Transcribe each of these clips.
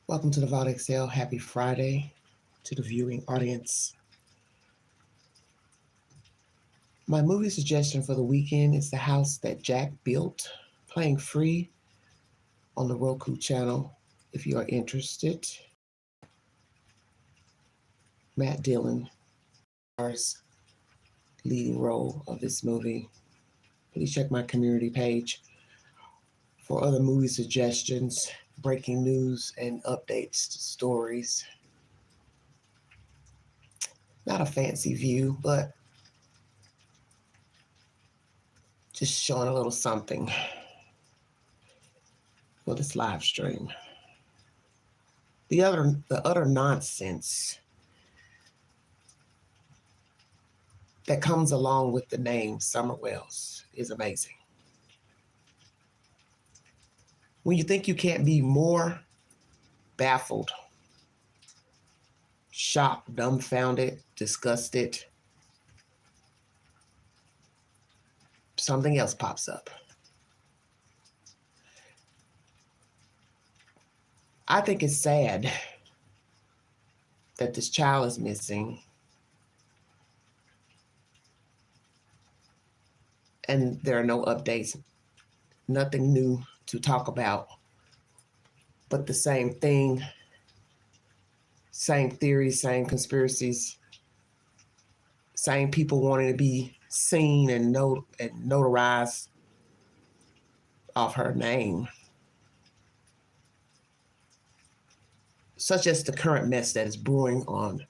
Welcome to the Vault Excel. Happy Friday to the viewing audience. My movie suggestion for the weekend is The House That Jack Built, playing free on the Roku channel if you are interested. Matt Dillon stars leading role of this movie. Please check my community page for other movie suggestions, breaking news, and updates to stories. Not a fancy view, but just showing a little something for this live stream. The utter nonsense that comes along with the name Summer Wells is amazing. When you think you can't be more baffled, shocked, dumbfounded, disgusted, something else pops up. I think it's sad that this child is missing, and there are no updates, nothing new to talk about, but the same thing, same theories, same conspiracies, same people wanting to be seen and notarized off her name, such as the current mess that is brewing on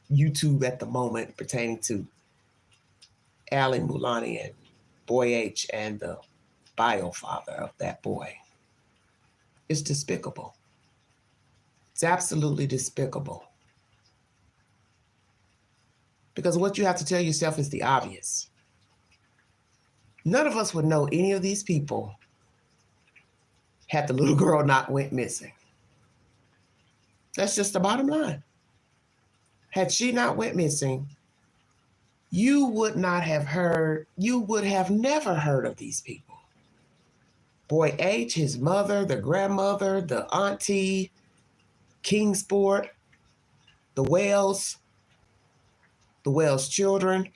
YouTube at the moment pertaining to Ali Mulani and Boy H and the bio father of that boy. It's despicable. It's absolutely despicable. Because what you have to tell yourself is the obvious. None of us would know any of these people had the little girl not went missing. That's just the bottom line. Had she not went missing, you would have never heard of these people. Boy H, his mother, the grandmother, the auntie, Kingsport, the Wells children,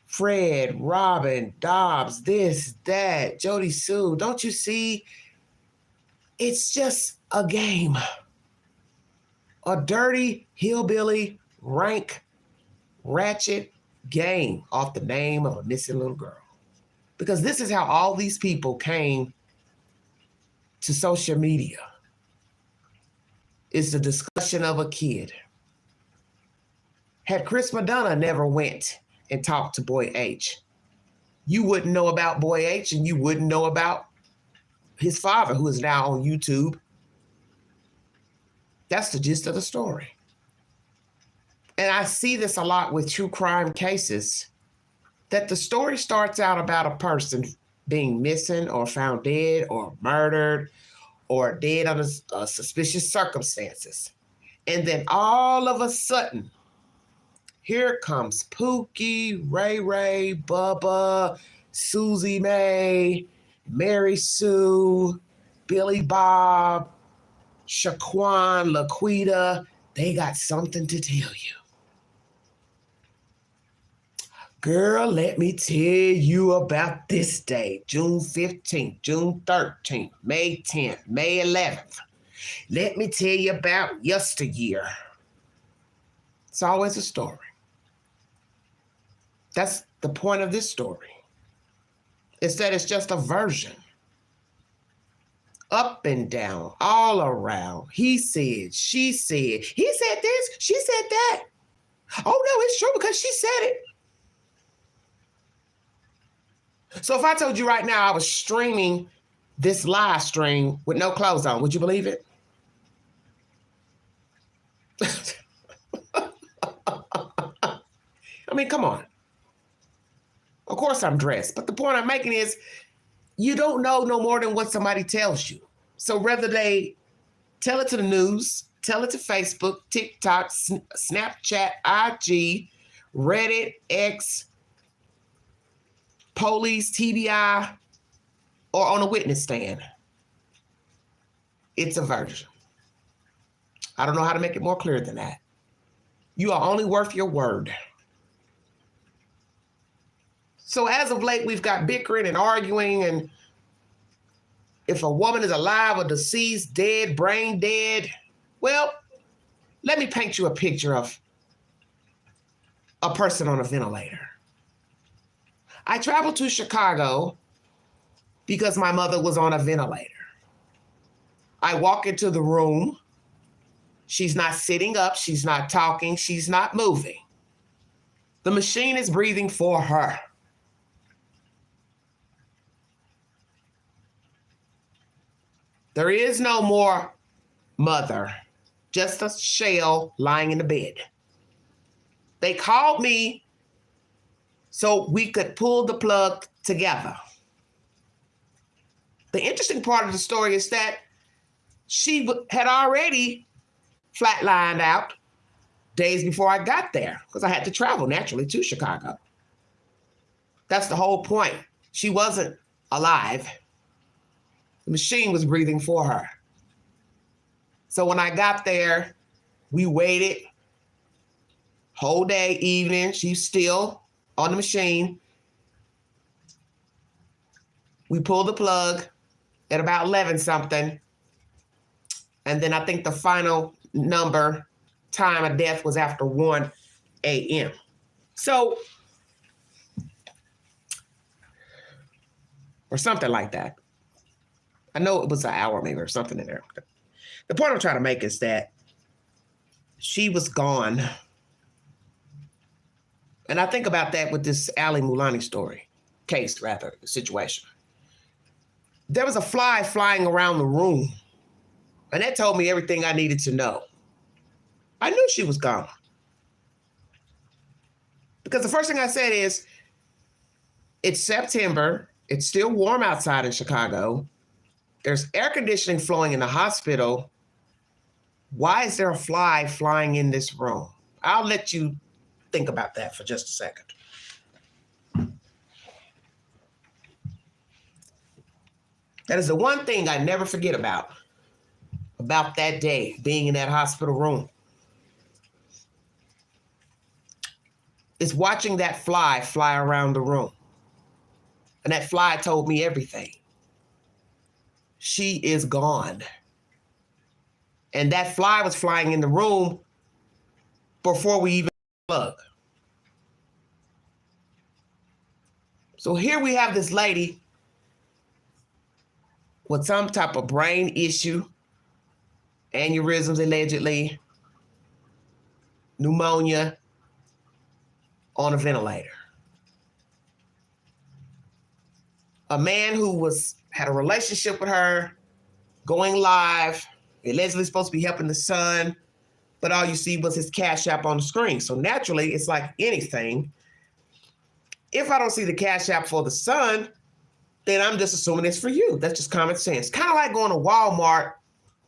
Fred, Robin, Dobbs, this, that, Jody Sue. Don't you see? It's just a game. A dirty, hillbilly, rank, ratchet game off the name of a missing little girl. Because this is how all these people came to social media. It's the discussion of a kid. Had Chris Madonna never went and talked to Boy H, you wouldn't know about Boy H, and you wouldn't know about his father, who is now on YouTube. That's the gist of the story. And I see this a lot with true crime cases, that the story starts out about a person being missing or found dead or murdered or dead under suspicious circumstances. And then all of a sudden, here comes Pookie, Ray Ray, Bubba, Susie Mae, Mary Sue, Billy Bob, Shaquan, Laquita. They got something to tell you. Girl, let me tell you about this day, June 15th, June 13th, May 10th, May 11th. Let me tell you about yesteryear. It's always a story. That's the point of this story. It's that it's just a version. Up and down, all around. He said, she said, he said this, she said that. Oh no, it's true because she said it. So if I told you right now I was streaming this live stream with no clothes on, would you believe it? I mean, come on. Of course I'm dressed, but the point I'm making is you don't know no more than what somebody tells you. So whether they tell it to the news, tell it to Facebook, TikTok, Snapchat, IG, Reddit, X, police, TBI, or on a witness stand, it's a version. I don't know how to make it more clear than that. You are only worth your word. So as of late, we've got bickering and arguing, and if a woman is alive or deceased, dead, brain dead, well, let me paint you a picture of a person on a ventilator. I traveled to Chicago because my mother was on a ventilator. I walk into the room. She's not sitting up. She's not talking. She's not moving. The machine is breathing for her. There is no more mother, just a shell lying in the bed. They called me so we could pull the plug together. The interesting part of the story is that she had already flatlined out days before I got there because I had to travel naturally to Chicago. That's the whole point. She wasn't alive. The machine was breathing for her. So when I got there, we waited whole day, evening. She's still on the machine. We pulled the plug at about 11 something. And then I think the final time of death was after 1 a.m. So, or something like that. I know it was an hour maybe or something in there. The point I'm trying to make is that she was gone. And I think about that with this Ali Moulani situation. There was a fly flying around the room, and that told me everything I needed to know. I knew she was gone. Because the first thing I said is, it's September, it's still warm outside in Chicago, there's air conditioning flowing in the hospital. Why is there a fly flying in this room? I'll let you think about that for just a second. That is the one thing I never forget about that day, being in that hospital room. Is watching that fly fly around the room. And that fly told me everything. She is gone. And that fly was flying in the room before we even plug. So here we have this lady with some type of brain issue, aneurysms allegedly, pneumonia, on a ventilator. A man who had a relationship with her, going live, allegedly supposed to be helping the son, but all you see was his Cash App on the screen. So naturally, it's like anything. If I don't see the Cash App for the son, then I'm just assuming it's for you. That's just common sense. Kind of like going to Walmart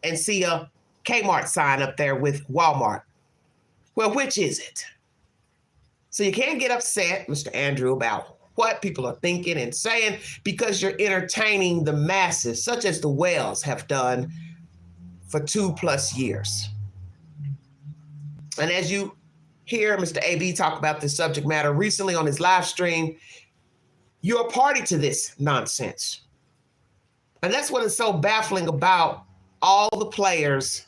and see a Kmart sign up there with Walmart. Well, which is it? So you can't get upset, Mr. Andrew, about what people are thinking and saying because you're entertaining the masses, such as the Wells have done for 2+ years. And as you hear Mr. AB talk about this subject matter recently on his live stream, you're a party to this nonsense. And that's what is so baffling about all the players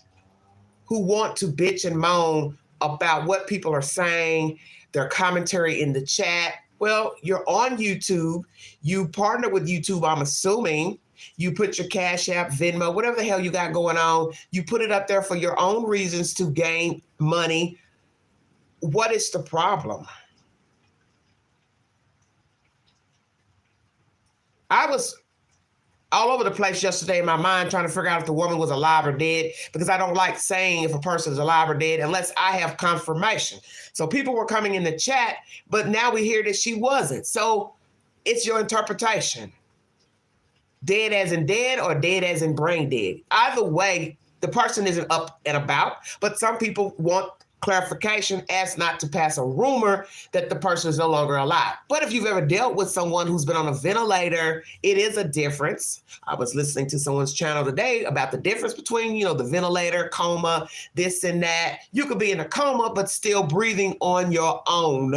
who want to bitch and moan about what people are saying, their commentary in the chat. Well, you're on YouTube. You partner with YouTube, I'm assuming. You put your Cash App, Venmo, whatever the hell you got going on. You put it up there for your own reasons to gain money. What is the problem? I was all over the place yesterday in my mind trying to figure out if the woman was alive or dead, because I don't like saying if a person is alive or dead unless I have confirmation. So people were coming in the chat, but now we hear that she wasn't. So it's your interpretation. Dead as in dead or dead as in brain dead. Either way, the person isn't up and about, but some people want clarification as not to pass a rumor that the person is no longer alive. But if you've ever dealt with someone who's been on a ventilator, it is a difference. I was listening to someone's channel today about the difference between, the ventilator, coma, this and that. You could be in a coma, but still breathing on your own.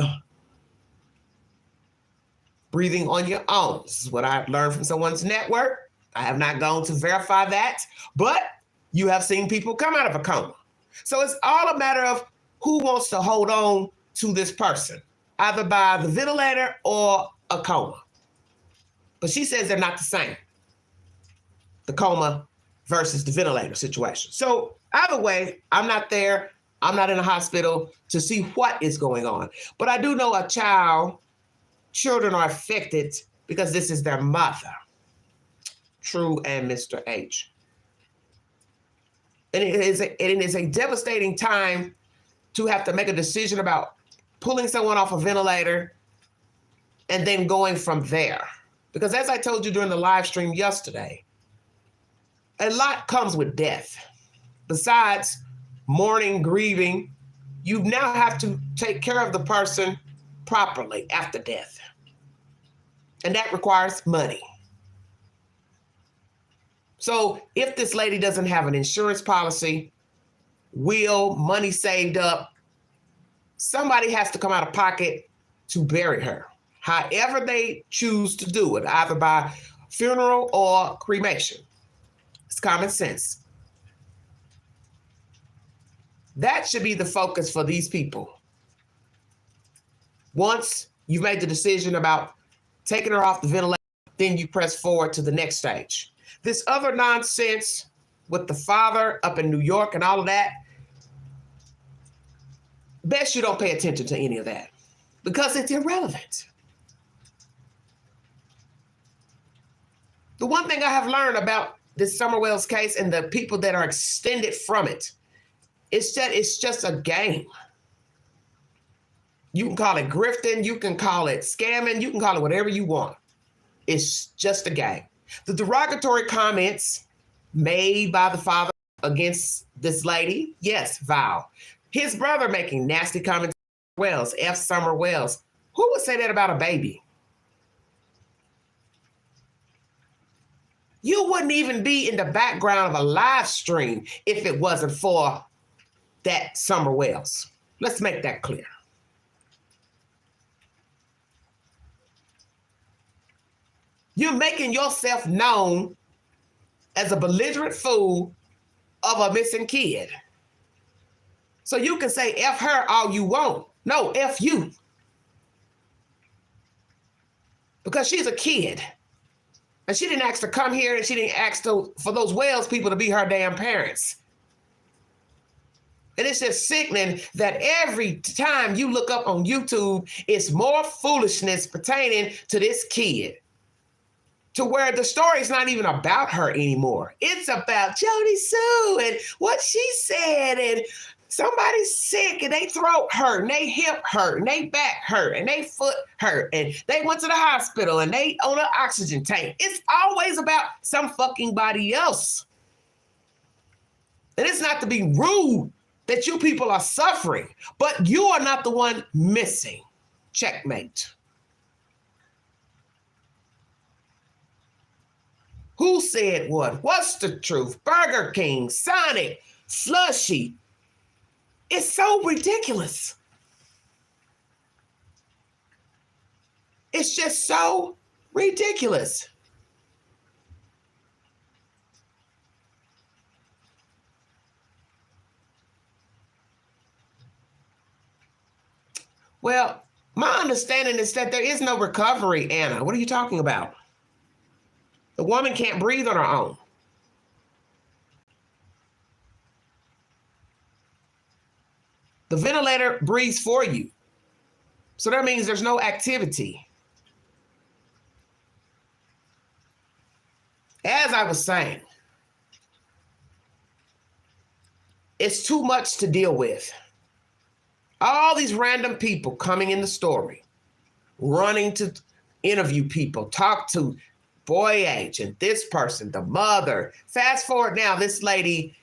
Breathing on your own. This is what I learned from someone's network. I have not gone to verify that, but you have seen people come out of a coma. So it's all a matter of who wants to hold on to this person, either by the ventilator or a coma. But she says they're not the same, the coma versus the ventilator situation. So either way, I'm not there. I'm not in a hospital to see what is going on. But I do know children are affected because this is their mother, True and Mr. H. And it is a devastating time to have to make a decision about pulling someone off a ventilator and then going from there. Because as I told you during the live stream yesterday, a lot comes with death. Besides mourning, grieving, you now have to take care of the person properly after death. And that requires money. So if this lady doesn't have an insurance policy, money saved up, somebody has to come out of pocket to bury her, however they choose to do it, either by funeral or cremation. It's common sense. That should be the focus for these people. Once you've made the decision about taking her off the ventilator, then you press forward to the next stage. This other nonsense with the father up in New York and all of that, best you don't pay attention to any of that because it's irrelevant. The one thing I have learned about this Summer Wells case and the people that are extended from it is that it's just a game. You can call it grifting, you can call it scamming, you can call it whatever you want. It's just a game. The derogatory comments made by the father against this lady, yes, Val. His brother making nasty comments, Wells, F. Summer Wells. Who would say that about a baby? You wouldn't even be in the background of a live stream if it wasn't for that Summer Wells. Let's make that clear. You're making yourself known as a belligerent fool of a missing kid. So you can say F her all you want. No, F you. Because she's a kid. And she didn't ask to come here and she didn't ask for those Wells people to be her damn parents. And it's just sickening that every time you look up on YouTube, it's more foolishness pertaining to this kid. To where the story's not even about her anymore. It's about Jody Sue and what she said, and somebody's sick and they throat hurt and they hip hurt and they back hurt and they foot hurt and they went to the hospital and they on an oxygen tank. It's always about some fucking body else. And it's not to be rude that you people are suffering, but you are not the one missing. Checkmate. Who said what? What's the truth? Burger King, Sonic, Slushy. It's so ridiculous. It's just so ridiculous. Well, my understanding is that there is no recovery, Anna. What are you talking about? The woman can't breathe on her own. The ventilator breathes for you. So that means there's no activity. As I was saying, it's too much to deal with. All these random people coming in the story, running to interview people, talk to boy age and this person, the mother. Fast forward now, this lady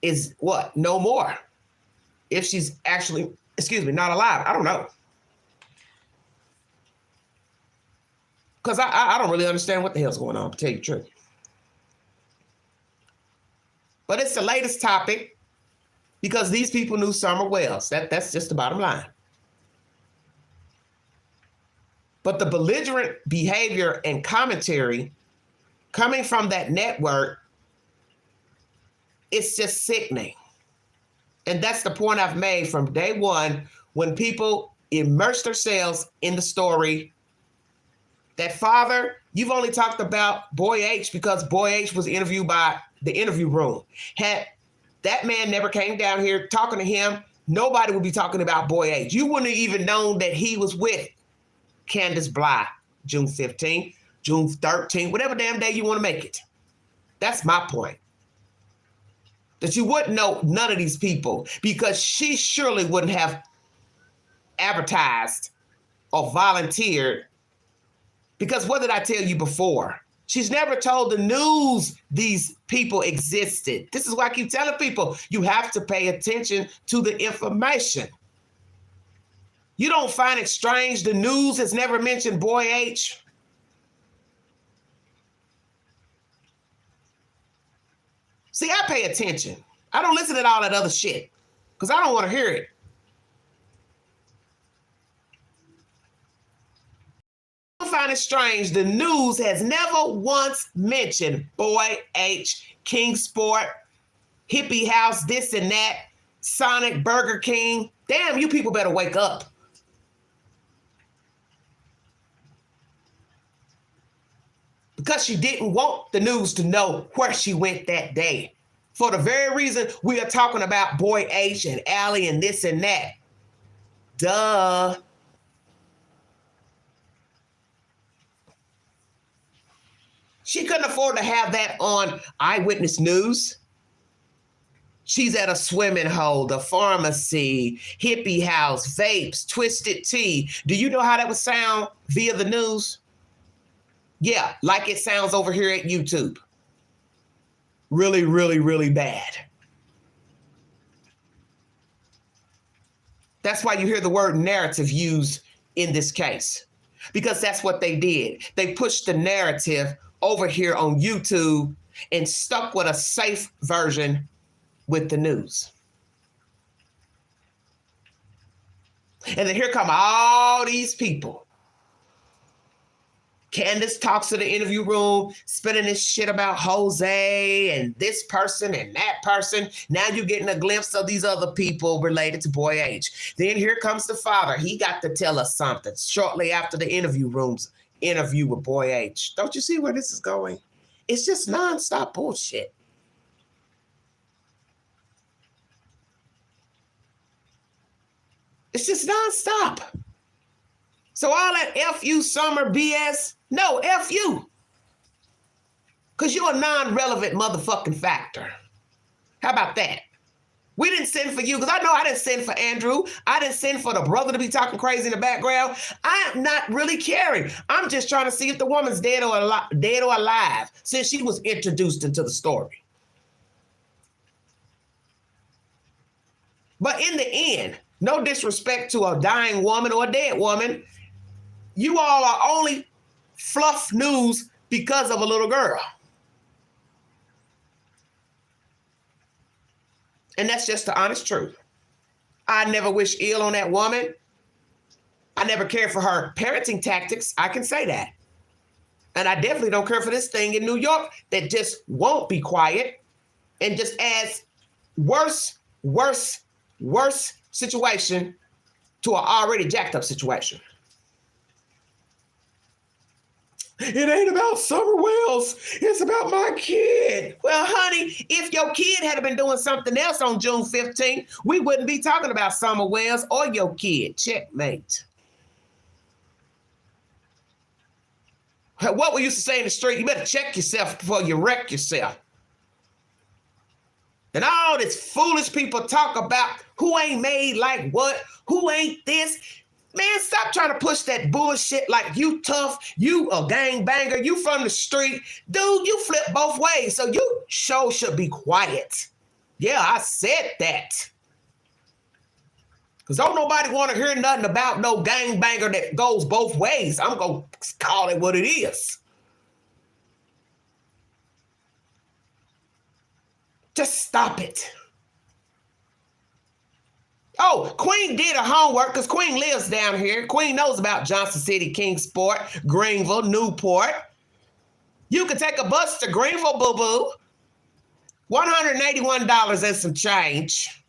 is what? No more. If she's actually, not alive. I don't know. Because I don't really understand what the hell's going on, to tell you the truth. But it's the latest topic because these people knew Summer Wells. That's just the bottom line. But the belligerent behavior and commentary coming from that network, it's just sickening. And that's the point I've made from day one when people immerse themselves in the story. That father, you've only talked about Boy H because Boy H was interviewed by the Interview Room. Had that man never came down here talking to him, nobody would be talking about Boy H. You wouldn't have even known that he was with Candace Bly, June 15th, June 13th, whatever damn day you want to make it. That's my point. That you wouldn't know none of these people because she surely wouldn't have advertised or volunteered. Because what did I tell you before? She's never told the news these people existed. This is why I keep telling people, you have to pay attention to the information. You don't find it strange the news has never mentioned Boy H? See, I pay attention. I don't listen to all that other shit because I don't want to hear it. I find it strange the news has never once mentioned Boy H, King Sport, Hippie House, this and that, Sonic, Burger King. Damn, you people better wake up. Because she didn't want the news to know where she went that day. For the very reason we are talking about Boy H and Allie and this and that. Duh. She couldn't afford to have that on Eyewitness News. She's at a swimming hole, the pharmacy, hippie house, vapes, twisted tea. Do you know how that would sound via the news? Yeah, like it sounds over here at YouTube. Really, really, really bad. That's why you hear the word narrative used in this case, because that's what they did. They pushed the narrative over here on YouTube and stuck with a safe version with the news. And then here come all these people. Candace talks to the Interview Room, spinning this shit about Jose and this person and that person. Now you're getting a glimpse of these other people related to Boy H. Then here comes the father. He got to tell us something shortly after the Interview Room's interview with Boy H. Don't you see where this is going? It's just nonstop bullshit. It's just nonstop. So all that F you Summer BS, no, F you. Because you're a non-relevant motherfucking factor. How about that? We didn't send for you, because I know I didn't send for Andrew. I didn't send for the brother to be talking crazy in the background. I'm not really caring. I'm just trying to see if the woman's dead or alive since she was introduced into the story. But in the end, no disrespect to a dying woman or a dead woman, you all are only fluff news because of a little girl. And that's just the honest truth. I never wish ill on that woman. I never cared for her parenting tactics. I can say that. And I definitely don't care for this thing in New York that just won't be quiet and just adds worse situation to an already jacked up situation. It ain't about Summer Wells. It's about my kid. Well, honey, if your kid had been doing something else on June 15th, we wouldn't be talking about Summer Wells or your kid. Checkmate. What we used to say in the street, you better check yourself before you wreck yourself. And all this foolish people talk about who ain't made like what, who ain't this. Man, stop trying to push that bullshit like you tough, you a gangbanger, you from the street. Dude, you flip both ways, so you should be quiet. Yeah, I said that. Because don't nobody want to hear nothing about no gangbanger that goes both ways. I'm going to call it what it is. Just stop it. Oh, Queen did her homework because Queen lives down here. Queen knows about Johnson City, Kingsport, Greenville, Newport. You can take a bus to Greenville, boo-boo. $181 and some change.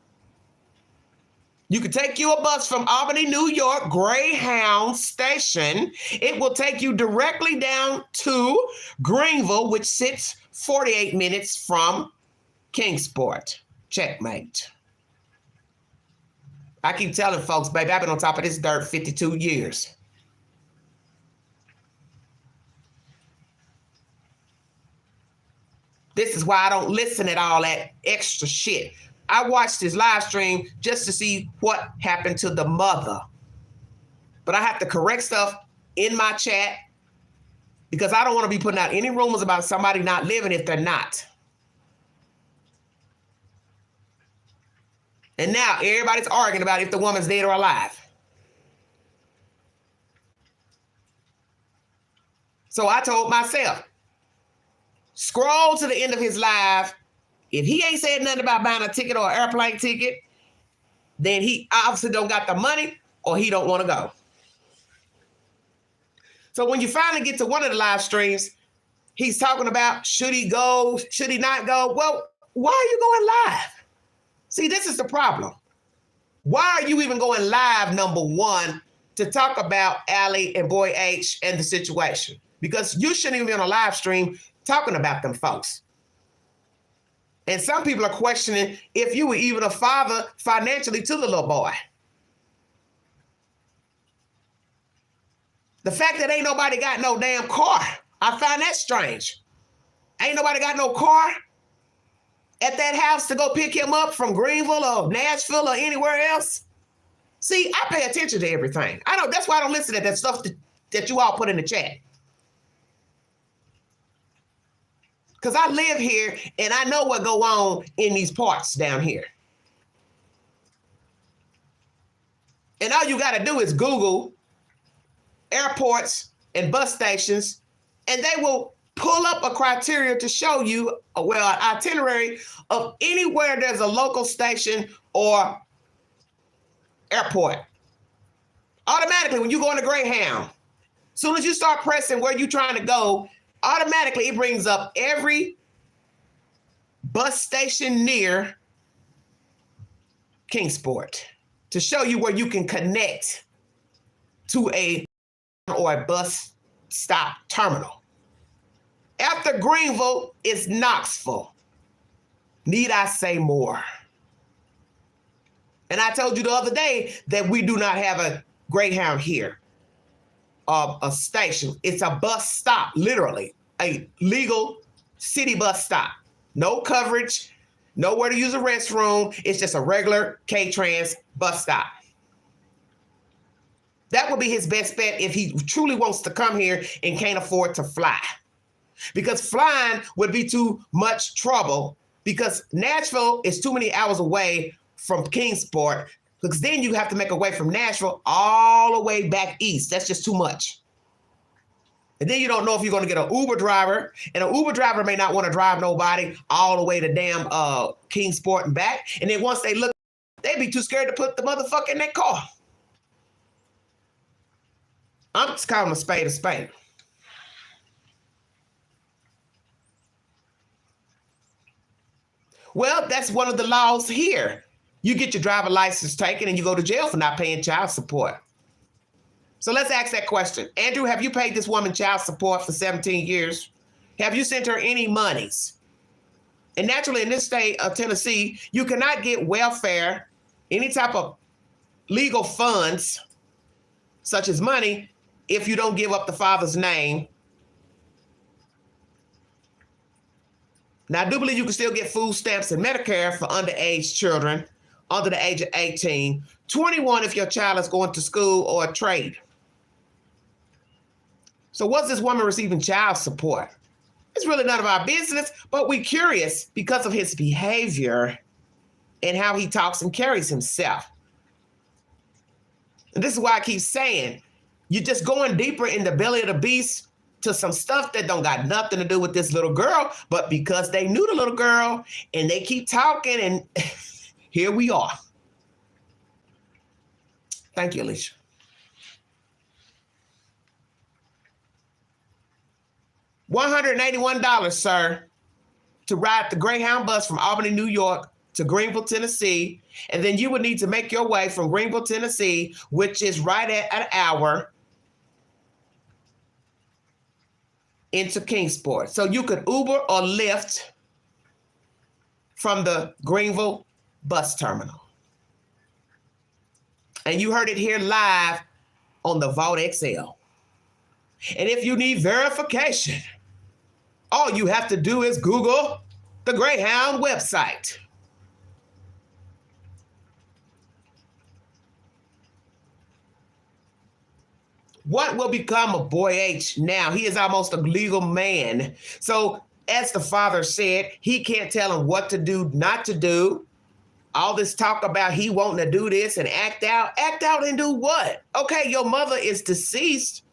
You can take you a bus from Albany, New York, Greyhound Station. It will take you directly down to Greenville, which sits 48 minutes from Kingsport. Checkmate. I keep telling folks, baby, I've been on top of this dirt 52 years. This is why I don't listen at all that extra shit. I watched his live stream just to see what happened to the mother. But I have to correct stuff in my chat because I don't want to be putting out any rumors about somebody not living if they're not. And now everybody's arguing about if the woman's dead or alive. So I told myself, scroll to the end of his live. If he ain't said nothing about buying a ticket or an airplane ticket, then he obviously don't got the money or he don't want to go. So when you finally get to one of the live streams, he's talking about should he go, should he not go? Well, why are you going live? See, this is the problem. Why are you even going live, number one, to talk about Allie and Boy H and the situation? Because you shouldn't even be on a live stream talking about them folks. And some people are questioning if you were even a father financially to the little boy. The fact that ain't nobody got no damn car, I find that strange. Ain't nobody got no car at that house to go pick him up from Greenville or Nashville or anywhere else. See, I pay attention to everything. That's why I don't listen to that stuff that you all put in the chat. Because I live here and I know what go on in these parts down here. And all you got to do is Google airports and bus stations, and they will pull up a criteria to show you, an itinerary of anywhere there's a local station or airport. Automatically, when you go on a Greyhound, as soon as you start pressing where you're trying to go, automatically it brings up every bus station near Kingsport to show you where you can connect to a bus stop terminal. After Greenville is Knoxville. Need I say more? And I told you the other day that we do not have a Greyhound here. A station. It's a bus stop, literally a legal city bus stop. No coverage, nowhere to use a restroom. It's just a regular K-Trans bus stop. That would be his best bet if he truly wants to come here and can't afford to fly. Because flying would be too much trouble because Nashville is too many hours away from Kingsport, because then you have to make a way from Nashville all the way back east. That's just too much. And then you don't know if you're going to get an Uber driver, and an Uber driver may not want to drive nobody all the way to damn Kingsport and back. And then once they look, they'd be too scared to put the motherfucker in that car. I'm just calling a spade a spade. Well, that's one of the laws here. You get your driver license taken and you go to jail for not paying child support. So let's ask that question. Andrew, have you paid this woman child support for 17 years? Have you sent her any monies? And naturally, in this state of Tennessee, you cannot get welfare, any type of legal funds, such as money, if you don't give up the father's name. Now, I do believe you can still get food stamps and Medicare for underage children under the age of 18, 21 if your child is going to school or a trade. So was this woman receiving child support? It's really none of our business, but we're curious because of his behavior. and how he talks and carries himself. And this is why I keep saying, you're just going deeper in the belly of the beast to some stuff that don't got nothing to do with this little girl, but because they knew the little girl and they keep talking, and here we are. Thank you, Alicia. $181, sir, to ride the Greyhound bus from Albany, New York to Greenville, Tennessee. And then you would need to make your way from Greenville, Tennessee, which is right at an hour, into Kingsport. So you could Uber or Lyft from the Greenville bus terminal. And you heard it here live on the Vault XL. And if you need verification, all you have to do is Google the Greyhound website. What will become of Boy H now? He is almost a legal man. So as the father said, he can't tell him what to do, not to do. All this talk about he wanting to do this and act out and do what? Okay, your mother is deceased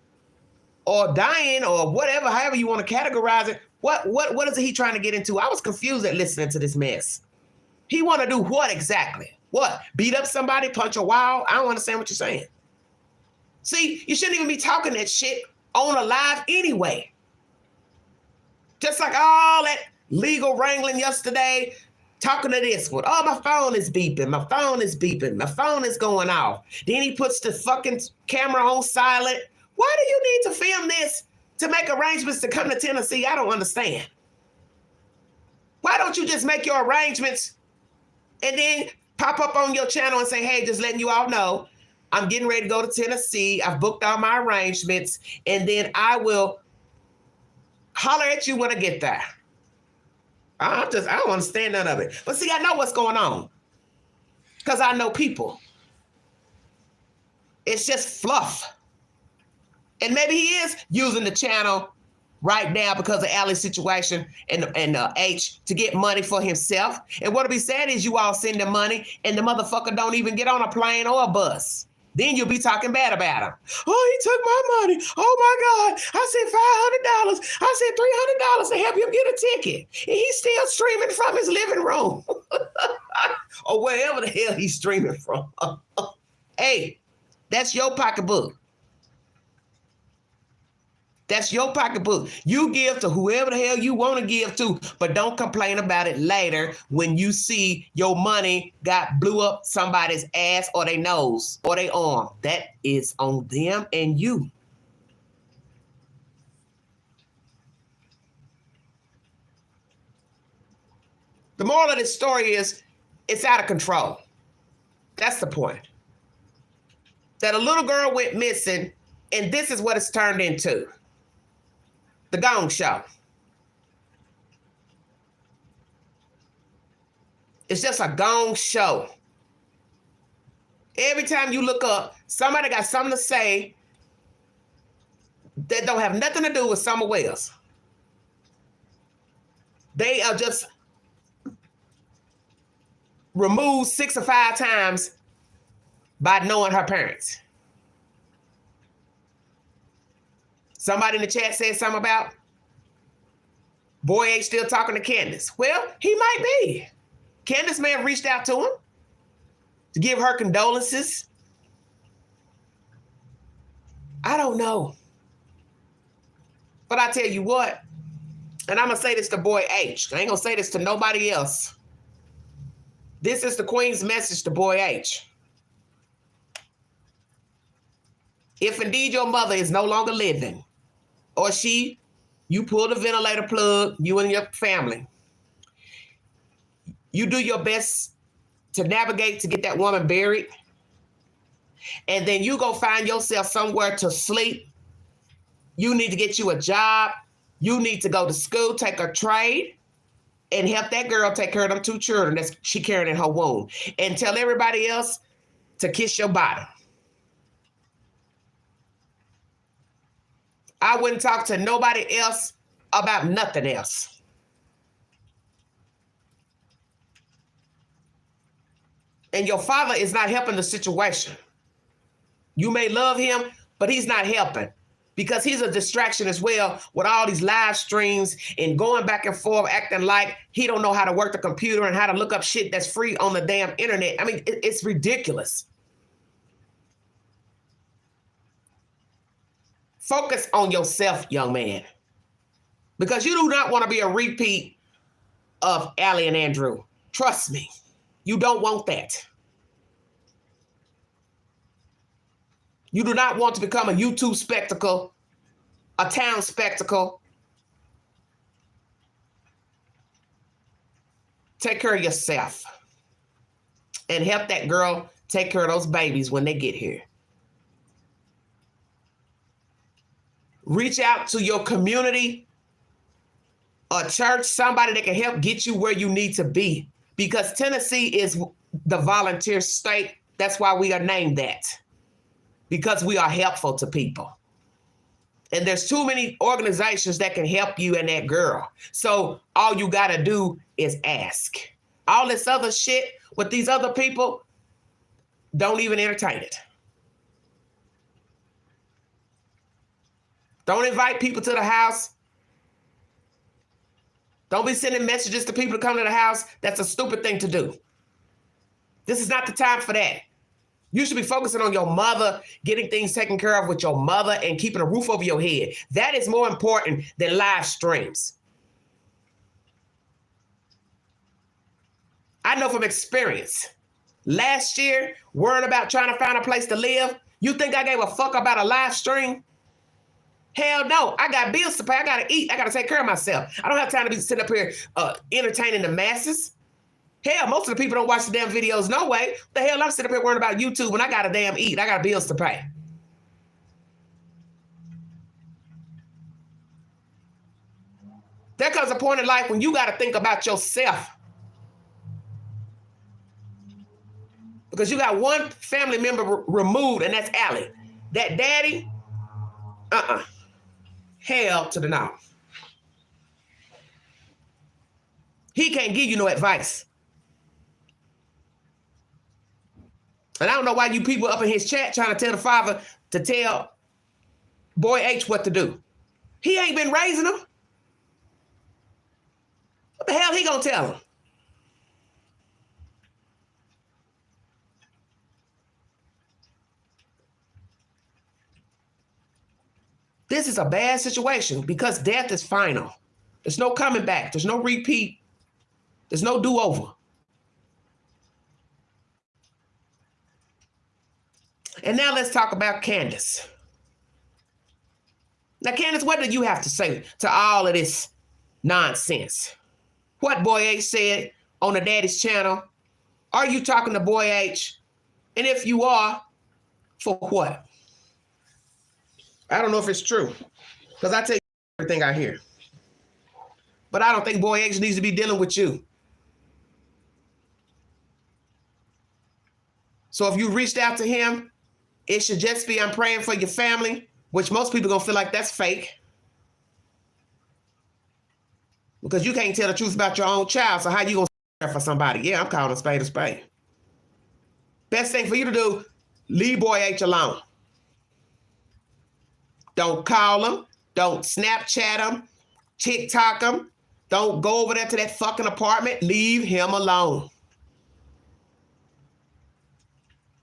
or dying or whatever, however you want to categorize it. What is he trying to get into? I was confused at listening to this mess. He want to do what exactly? What? Beat up somebody, punch a wall? I don't understand what you're saying. See, you shouldn't even be talking that shit on a live anyway. Just like all that legal wrangling yesterday, talking to this one. Oh, my phone is beeping. My phone is beeping. My phone is going off. Then he puts the fucking camera on silent. Why do you need to film this to make arrangements to come to Tennessee? I don't understand. Why don't you just make your arrangements and then pop up on your channel and say, hey, just letting you all know, I'm getting ready to go to Tennessee. I've booked all my arrangements, and then I will holler at you when I get there. I don't understand none of it. But see, I know what's going on because I know people. It's just fluff. And maybe he is using the channel right now because of Allie's situation and H to get money for himself. And what'll be sad is you all send him money and the motherfucker don't even get on a plane or a bus. Then you'll be talking bad about him. Oh, he took my money. Oh my God. I said $500. I said $300 to help him get a ticket. And he's still streaming from his living room. Or wherever the hell he's streaming from. Hey, that's your pocketbook. That's your pocketbook. You give to whoever the hell you want to give to, but don't complain about it later when you see your money blew up somebody's ass or their nose or their arm. That is on them and you. The moral of this story is it's out of control. That's the point. That a little girl went missing, and this is what it's turned into. The Gong Show. It's just a gong show. Every time you look up, somebody got something to say that don't have nothing to do with Summer Wells. They are just removed 6 or 5 times by knowing her parents. Somebody in the chat said something about Boy H still talking to Candace. Well, he might be. Candace may have reached out to him to give her condolences. I don't know. But I tell you what, and I'm going to say this to Boy H. I ain't going to say this to nobody else. This is the Queen's message to Boy H. If indeed your mother is no longer living, or you pull the ventilator plug, you and your family, you do your best to navigate to get that woman buried, and then you go find yourself somewhere to sleep. You need to get you a job. You need to go to school, take a trade, and help that girl take care of them 2 children that she carrying in her womb. And tell everybody else to kiss your bottom. I wouldn't talk to nobody else about nothing else. And your father is not helping the situation. You may love him, but he's not helping because he's a distraction as well with all these live streams and going back and forth, acting like he don't know how to work the computer and how to look up shit that's free on the damn internet. I mean, it's ridiculous. Focus on yourself, young man, because you do not want to be a repeat of Allie and Andrew. Trust me, you don't want that. You do not want to become a YouTube spectacle, a town spectacle. Take care of yourself and help that girl take care of those babies when they get here. Reach out to your community, a church, somebody that can help get you where you need to be, because Tennessee is the volunteer state. That's why we are named that. Because we are helpful to people. And there's too many organizations that can help you and that girl. So all you got to do is ask. All this other shit with these other people, don't even entertain it. Don't invite people to the house. Don't be sending messages to people to come to the house. That's a stupid thing to do. This is not the time for that. You should be focusing on your mother, getting things taken care of with your mother and keeping a roof over your head. That is more important than live streams. I know from experience. Last year, worrying about trying to find a place to live, you think I gave a fuck about a live stream? Hell no. I got bills to pay. I got to eat. I got to take care of myself. I don't have time to be sitting up here entertaining the masses. Hell, most of the people don't watch the damn videos no way. The hell, I'm sitting up here worrying about YouTube when I got to damn eat. I got bills to pay. There comes a point in life when you got to think about yourself. Because you got one family member removed, and that's Allie. That daddy, hell to the no. He can't give you no advice. And I don't know why you people up in his chat trying to tell the father to tell Boy H what to do. He ain't been raising him. What the hell he gonna tell him? This is a bad situation because death is final. There's no coming back. There's no repeat. There's no do-over. And now let's talk about Candace. Now, Candace, what do you have to say to all of this nonsense? What Boy H said on the Daddy's channel? Are you talking to Boy H? And if you are, for what? I don't know if it's true, because I tell you everything I hear. But I don't think Boy H needs to be dealing with you. So if you reached out to him, it should just be, I'm praying for your family, which most people are going to feel like that's fake. Because you can't tell the truth about your own child, so how you going to stand for somebody? Yeah, I'm calling a spade a spade. Best thing for you to do, leave Boy H alone. Don't call him. Don't Snapchat him. TikTok him. Don't go over there to that fucking apartment. Leave him alone.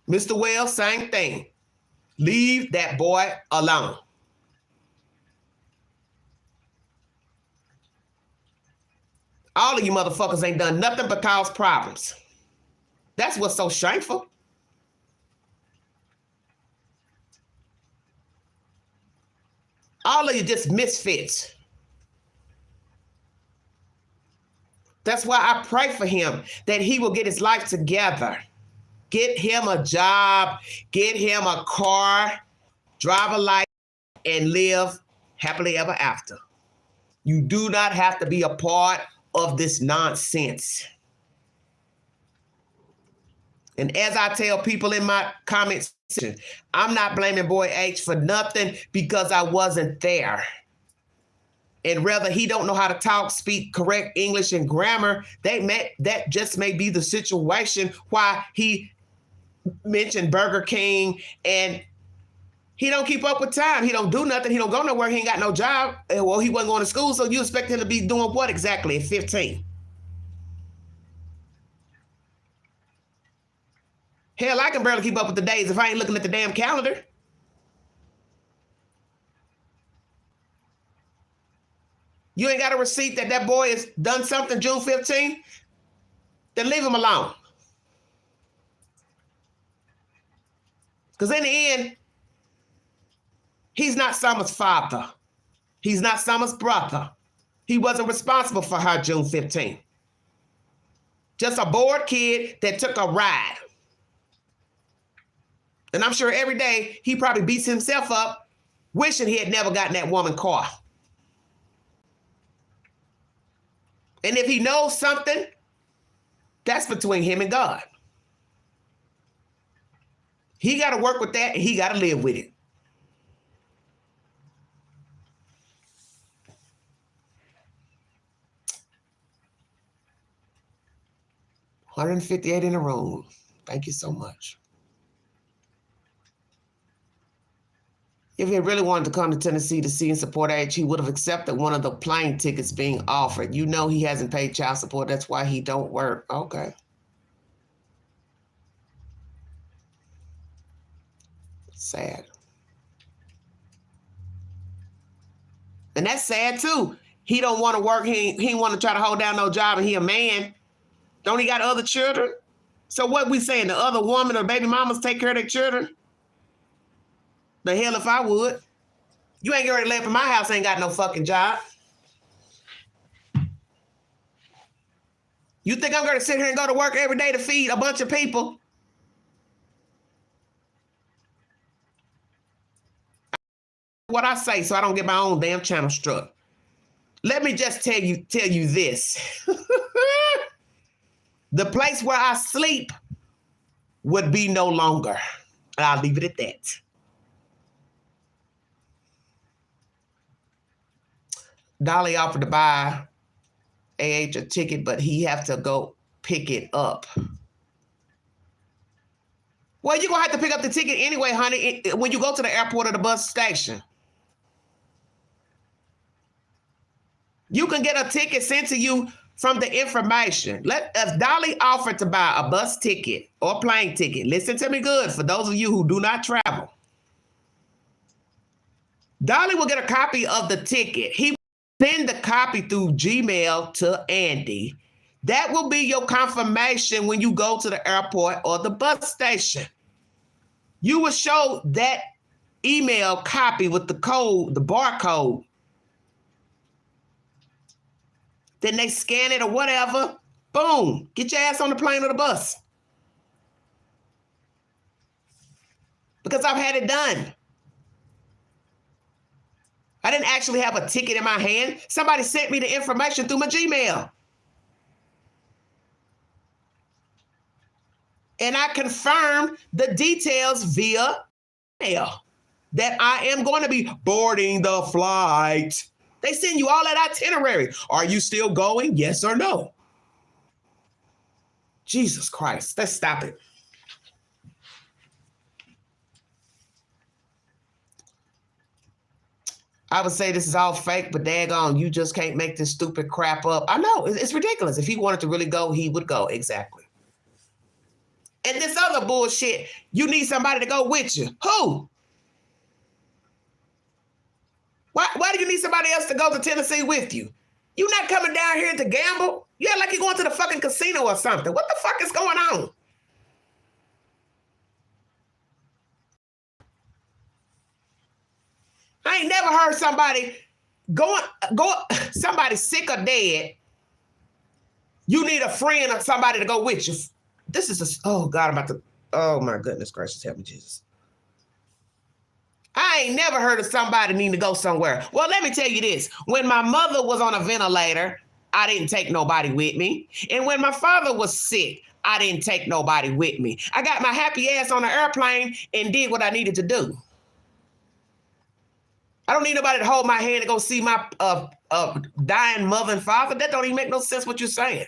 Mr. Wells, same thing. Leave that boy alone. All of you motherfuckers ain't done nothing but cause problems. That's what's so shameful. All of you just misfits. That's why I pray for him, that he will get his life together. Get him a job, get him a car, drive a life, and live happily ever after. You do not have to be a part of this nonsense. And as I tell people in my comments section, I'm not blaming Boy H for nothing because I wasn't there. and whether he don't know how to talk, speak correct English and grammar, that just may be the situation why he mentioned Burger King, and he don't keep up with time. He don't do nothing. He don't go nowhere. He ain't got no job. Well, he wasn't going to school, so you expect him to be doing what exactly at 15? Hell, I can barely keep up with the days if I ain't looking at the damn calendar. You ain't got a receipt that boy has done something June 15th? Then leave him alone. Because in the end, he's not Summer's father. He's not Summer's brother. He wasn't responsible for her June 15th. Just a bored kid that took a ride. And I'm sure every day he probably beats himself up, wishing he had never gotten that woman car. And if he knows something, that's between him and God. He got to work with that, and he got to live with it. $158 in a room. Thank you so much. If he really wanted to come to Tennessee to see and support H, he would have accepted one of the plane tickets being offered. You know he hasn't paid child support. That's why he don't work. Okay. Sad. And that's sad too. He don't want to work. He want to try to hold down no job, and he a man. Don't he got other children? So what we saying? The other woman or baby mamas take care of their children? The hell if I would. You ain't getting ready to live in my house, ain't got no fucking job. You think I'm going to sit here and go to work every day to feed a bunch of people? What I say so I don't get my own damn channel struck. Let me just tell you this. The place where I sleep would be no longer. And I'll leave it at that. Dolly offered to buy AH a ticket, but he have to go pick it up. Well, you're going to have to pick up the ticket anyway, honey, when you go to the airport or the bus station. You can get a ticket sent to you from the information. If Dolly offered to buy a bus ticket or plane ticket, listen to me good, for those of you who do not travel. Dolly will get a copy of the ticket. He will send the copy through Gmail to Andy. That will be your confirmation when you go to the airport or the bus station. You will show that email copy with the code, the barcode. Then they scan it or whatever. Boom. Get your ass on the plane or the bus. Because I've had it done. I didn't actually have a ticket in my hand. Somebody sent me the information through my Gmail. And I confirmed the details via mail that I am going to be boarding the flight. They send you all that itinerary. Are you still going? Yes or no? Jesus Christ. Let's stop it. I would say this is all fake, but daggone, you just can't make this stupid crap up. I know, it's ridiculous. If he wanted to really go, he would go. Exactly. And this other bullshit, you need somebody to go with you. Who? Why do you need somebody else to go to Tennessee with you? You not coming down here to gamble? Yeah, like you're going to the fucking casino or something. What the fuck is going on? I ain't never heard somebody somebody sick or dead. You need a friend or somebody to go with you. This is oh God, oh my goodness gracious, help me Jesus. I ain't never heard of somebody needing to go somewhere. Well, let me tell you this. When my mother was on a ventilator, I didn't take nobody with me. And when my father was sick, I didn't take nobody with me. I got my happy ass on the airplane and did what I needed to do. I don't need nobody to hold my hand to go see my dying mother and father. That don't even make no sense what you're saying.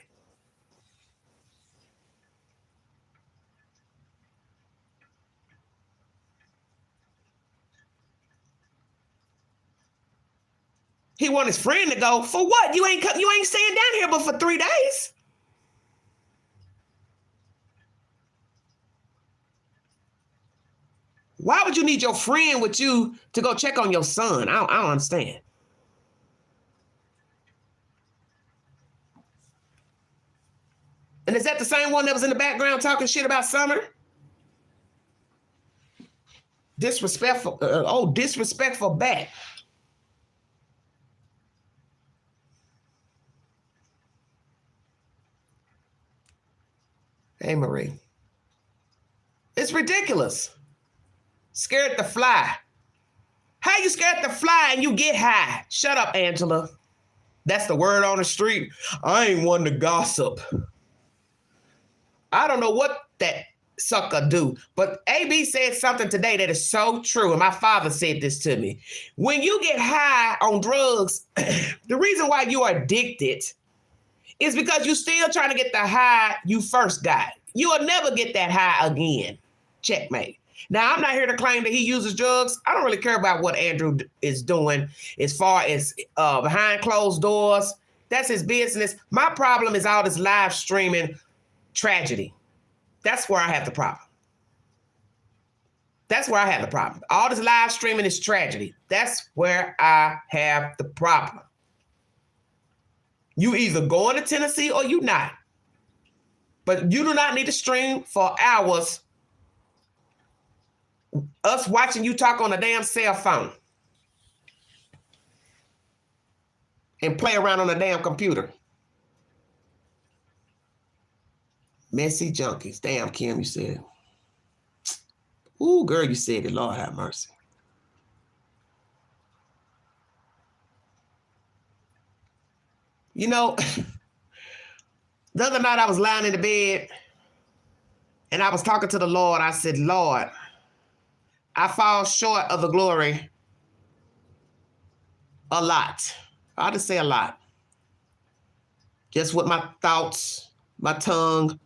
He want his friend to go. For what? You ain't staying down here but for 3 days. Why would you need your friend with you to go check on your son? I don't understand. And is that the same one that was in the background talking shit about Summer? Disrespectful. Disrespectful back. Hey, Marie. It's ridiculous. Scared to fly. How you scared to fly and you get high? Shut up, Angela. That's the word on the street. I ain't one to gossip. I don't know what that sucker do, but AB said something today that is so true, and my father said this to me. When you get high on drugs, the reason why you are addicted is because you're still trying to get the high you first got. You will never get that high again. Checkmate. Now, I'm not here to claim that he uses drugs. I don't really care about what Andrew is doing as far as behind closed doors. That's his business. My problem is all this live streaming tragedy. That's where I have the problem. That's where I have the problem. All this live streaming is tragedy. That's where I have the problem. You either going to Tennessee or you not. But you do not need to stream for hours. Us watching you talk on a damn cell phone. And play around on a damn computer. Messy junkies. Damn, Kim, you said it. Ooh, girl, you said it. Lord have mercy. You know, the other night I was lying in the bed and I was talking to the Lord. I said, Lord, I fall short of the glory a lot. I'll just say a lot. Just with my thoughts, my tongue.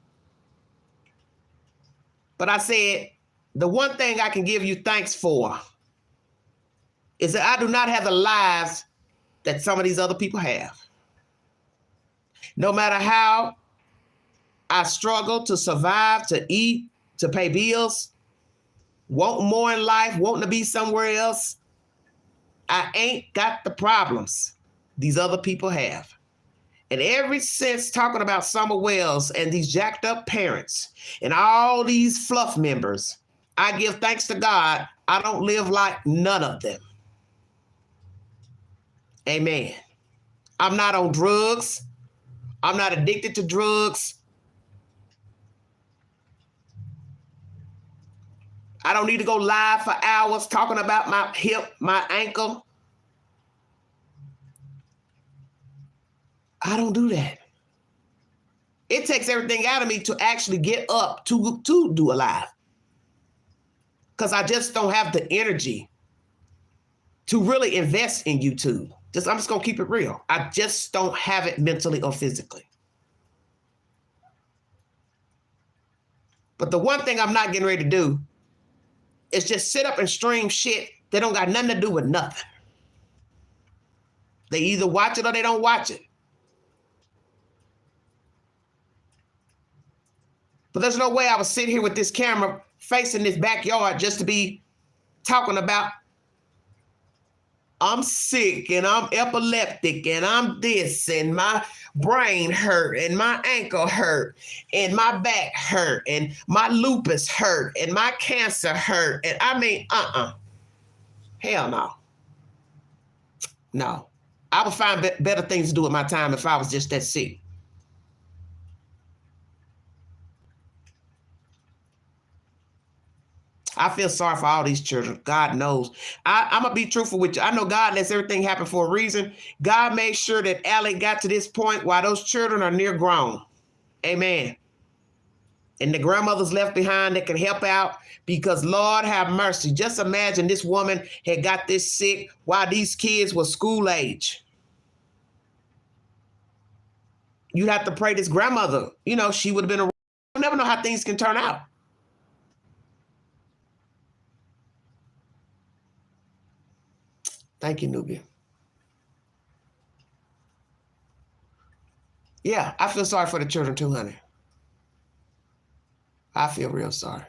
But I said, the one thing I can give you thanks for is that I do not have the lives that some of these other people have. No matter how I struggle to survive, to eat, to pay bills, want more in life, wanting to be somewhere else, I ain't got the problems these other people have. And ever since talking about Summer Wells and these jacked up parents and all these fluff members, I give thanks to God I don't live like none of them. Amen. I'm not on drugs. I'm not addicted to drugs. I don't need to go live for hours talking about my hip, my ankle. I don't do that. It takes everything out of me to actually get up to do a live. Because I just don't have the energy to really invest in YouTube. I'm just going to keep it real. I just don't have it mentally or physically. But the one thing I'm not getting ready to do is just sit up and stream shit that don't got nothing to do with nothing. They either watch it or they don't watch it. But there's no way I would sit here with this camera facing this backyard just to be talking about I'm sick and I'm epileptic and I'm this and my brain hurt and my ankle hurt and my back hurt and my lupus hurt and my cancer hurt. And I mean, hell no. No. I would find better things to do with my time if I was just that sick. I feel sorry for all these children. God knows. I'm going to be truthful with you. I know God lets everything happen for a reason. God made sure that Alec got to this point while those children are near grown. Amen. And the grandmothers left behind that can help out because Lord have mercy. Just imagine this woman had got this sick while these kids were school age. you'd have to pray this grandmother, she would have been around. You never know how things can turn out. Thank you, Nubia. Yeah, I feel sorry for the children too, honey. I feel real sorry.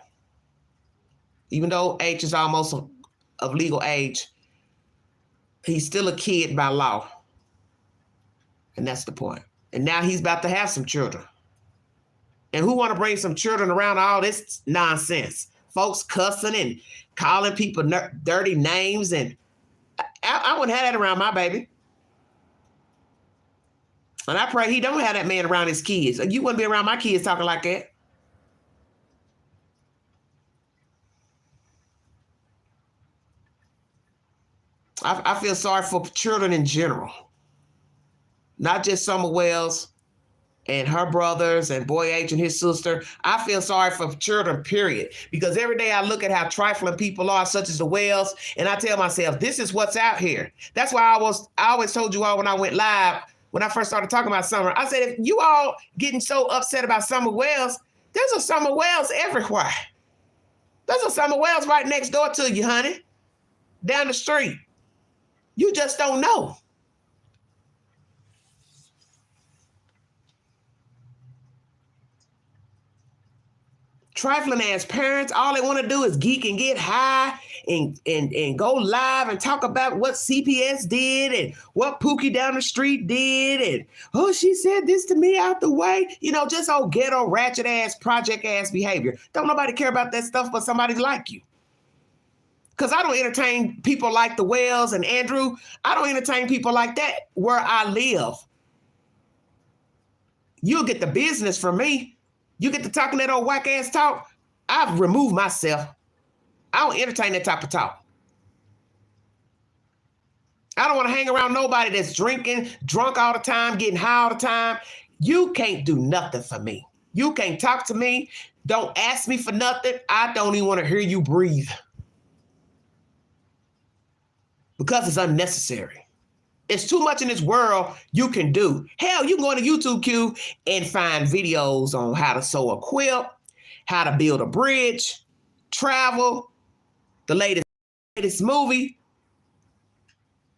Even though H is almost of legal age, he's still a kid by law. And that's the point. And now he's about to have some children. And who want to bring some children around all this nonsense? Folks cussing and calling people dirty names. And I wouldn't have that around my baby. And I pray he don't have that man around his kids. You wouldn't be around my kids talking like that. I feel sorry for children in general. Not just Summer Wells and her brothers and Boy H and his sister. I feel sorry for children, period. Because every day I look at how trifling people are, such as the Wells, and I tell myself, this is what's out here. That's why I always told you all when I went live, when I first started talking about Summer, I said, if you all getting so upset about Summer Wells, there's a Summer Wells everywhere. There's a Summer Wells right next door to you, honey. Down the street. You just don't know. Trifling ass parents, all they want to do is geek and get high and go live and talk about what CPS did and what Pookie down the street did. And, oh, she said this to me out the way. Just old ghetto, ratchet ass, project ass behavior. Don't nobody care about that stuff but somebody like you. Because I don't entertain people like the Wells and Andrew. I don't entertain people like that where I live. You'll get the business from me. You get to talking that old whack ass talk. I've removed myself. I don't entertain that type of talk. I don't want to hang around nobody that's drinking, drunk all the time, getting high all the time. You can't do nothing for me. You can't talk to me. Don't ask me for nothing. I don't even want to hear you breathe. Because it's unnecessary. It's too much in this world you can do. Hell, you can go on to YouTube Q and find videos on how to sew a quilt, how to build a bridge, travel, the latest movie.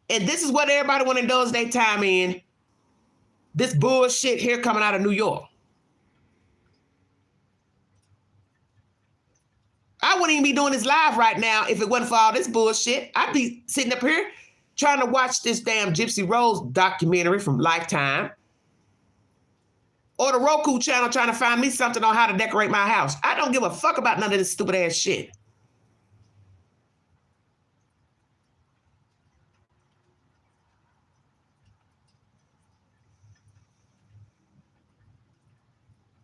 And this is what everybody want to indulge their time in. This bullshit here coming out of New York. I wouldn't even be doing this live right now if it wasn't for all this bullshit. I'd be sitting up here trying to watch this damn Gypsy Rose documentary from Lifetime. Or the Roku channel trying to find me something on how to decorate my house. I don't give a fuck about none of this stupid ass shit.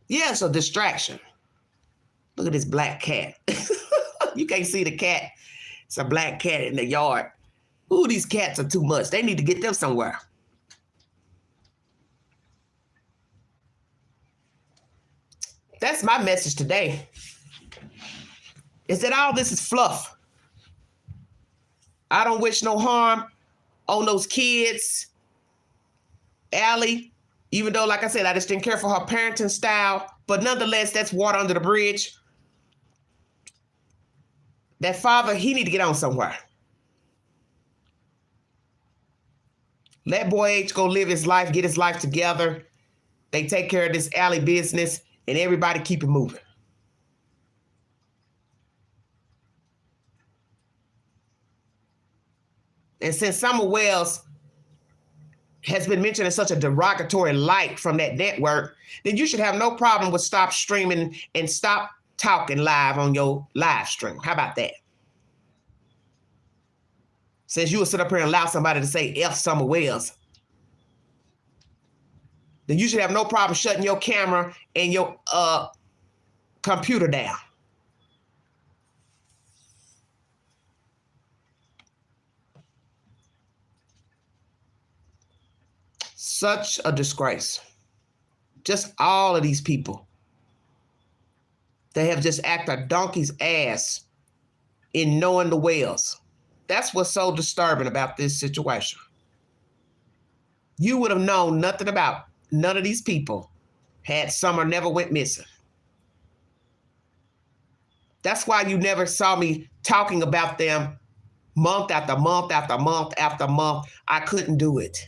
Yeah, it's a distraction. Look at this black cat. You can't see the cat. It's a black cat in the yard. Ooh, these cats are too much. They need to get them somewhere. That's my message today. Is that all this is fluff. I don't wish no harm on those kids. Allie, even though, like I said, I just didn't care for her parenting style, but nonetheless, that's water under the bridge. That father, he need to get on somewhere. Let Boy H go live his life, get his life together. They take care of this Allie business, and everybody keep it moving. And since Summer Wells has been mentioned in such a derogatory light from that network, then you should have no problem with stop streaming and stop talking live on your live stream. How about that? Since you will sit up here and allow somebody to say F Summer Wells, then you should have no problem shutting your camera and your computer down. Such a disgrace. Just all of these people. They have just acted a donkey's ass in knowing the Wells. That's what's so disturbing about this situation. You would have known nothing about none of these people had Summer never went missing. That's why you never saw me talking about them month after month after month after month. I couldn't do it.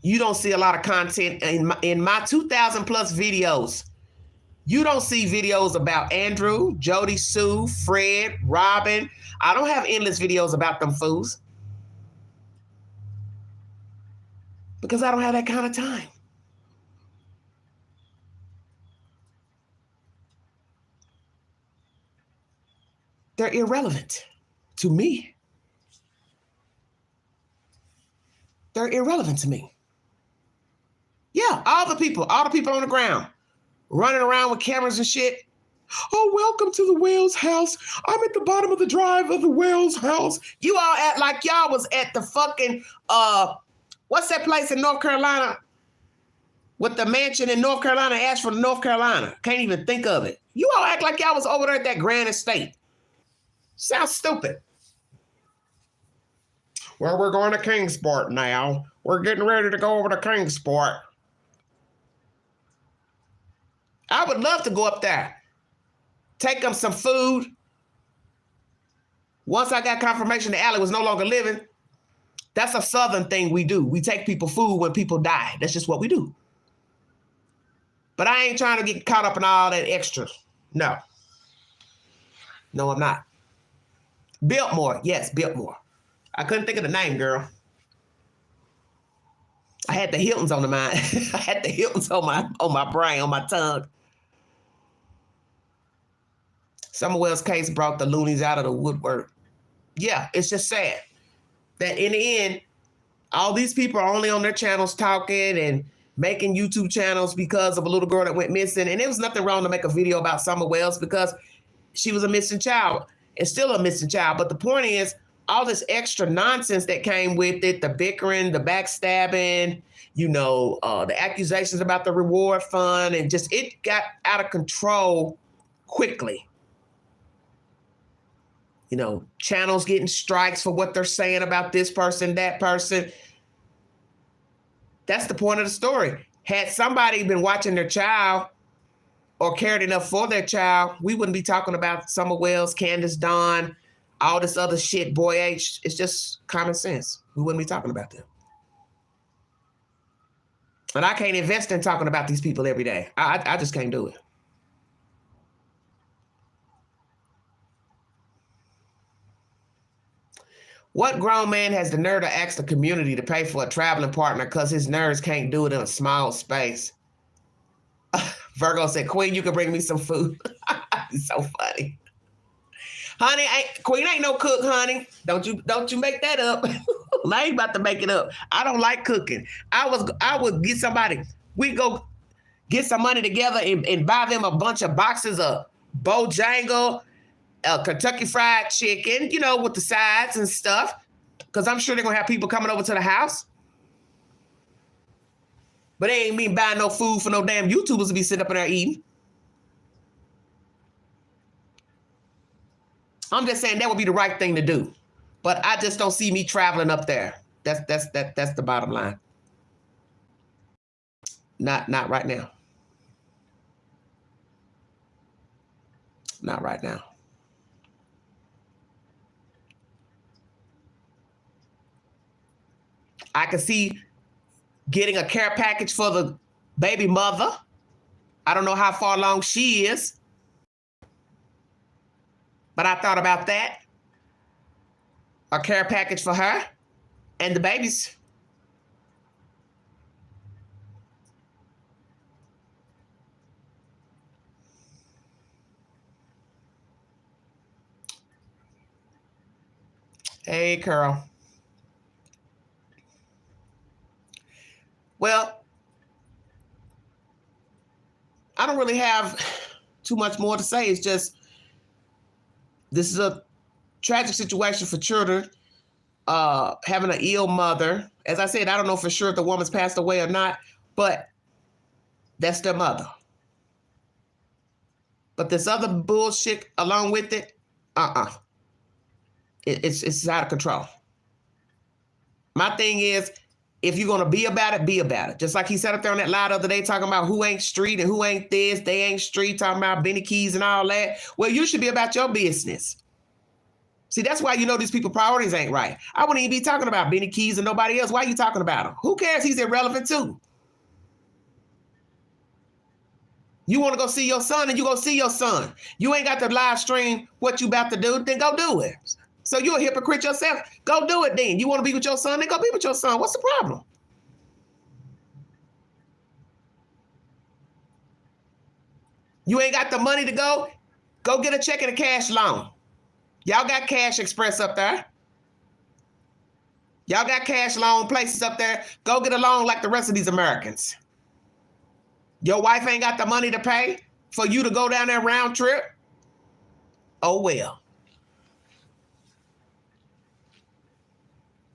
You don't see a lot of content in my 2,000 plus videos. You don't see videos about Andrew, Jody, Sue, Fred, Robin. I don't have endless videos about them fools because I don't have that kind of time. They're irrelevant to me. They're irrelevant to me. Yeah, all the people on the ground running around with cameras and shit. Oh, welcome to the Wales house. I'm at the bottom of the drive of the Wales house. You all act like y'all was at the fucking, what's that place in North Carolina? With the mansion in North Carolina, Asheville, North Carolina. Can't even think of it. You all act like y'all was over there at that grand estate. Sounds stupid. Well, we're going to Kingsport now. We're getting ready to go over to Kingsport. I would love to go up there. Take them some food. Once I got confirmation that Allie was no longer living, that's a Southern thing we do. We take people food when people die. That's just what we do. But I ain't trying to get caught up in all that extra. No. No, I'm not. Biltmore. Yes, Biltmore. I couldn't think of the name, girl. I had the Hiltons on the mind. I had the Hiltons on my brain, on my tongue. Summer Wells' case brought the loonies out of the woodwork. Yeah, it's just sad that in the end, all these people are only on their channels talking and making YouTube channels because of a little girl that went missing. And there was nothing wrong to make a video about Summer Wells because she was a missing child. It's still a missing child. But the point is, all this extra nonsense that came with it, the bickering, the backstabbing, the accusations about the reward fund, and just it got out of control quickly. Channels getting strikes for what they're saying about this person, that person. That's the point of the story. Had somebody been watching their child or cared enough for their child, we wouldn't be talking about Summer Wells, Candace Dawn, all this other shit, Boy H. It's just common sense. We wouldn't be talking about them. And I can't invest in talking about these people every day. I just can't do it. What grown man has the nerve to ask the community to pay for a traveling partner because his nerves can't do it in a small space? Virgo said, Queen, you can bring me some food. It's so funny. Honey, Queen ain't no cook, honey. Don't you make that up. I ain't about to make it up. I don't like cooking. I would get somebody. We'd go get some money together and buy them a bunch of boxes of Bojangle, Kentucky Fried Chicken, with the sides and stuff. Because I'm sure they're going to have people coming over to the house. But they ain't mean buying no food for no damn YouTubers to be sitting up in there eating. I'm just saying that would be the right thing to do. But I just don't see me traveling up there. That's the bottom line. Not right now. Not right now. I can see getting a care package for the baby mother. I don't know how far along she is. But I thought about that. A care package for her and the babies. Hey, Carol. Well, I don't really have too much more to say. It's just, this is a tragic situation for children, having an ill mother. As I said, I don't know for sure if the woman's passed away or not, but that's their mother. But this other bullshit along with it, it's out of control. My thing is, if you're going to be about it, be about it. Just like he said up there on that lie the other day talking about who ain't street and who ain't this, they ain't street, talking about Benny Keys and all that. Well, you should be about your business. See, that's why you know these people's priorities ain't right. I wouldn't even be talking about Benny Keys and nobody else. Why are you talking about him? Who cares? He's irrelevant too. You want to go see your son and you go see your son. You ain't got to live stream what you about to do, then go do it. So you're a hypocrite yourself. Go do it then. You want to be with your son, then go be with your son. What's the problem? You ain't got the money to go get a check and a cash loan. Y'all got Cash Express up there. Y'all got cash loan places up there. Go get a loan like the rest of these Americans. Your wife ain't got the money to pay for you to go down there round trip? Oh, well.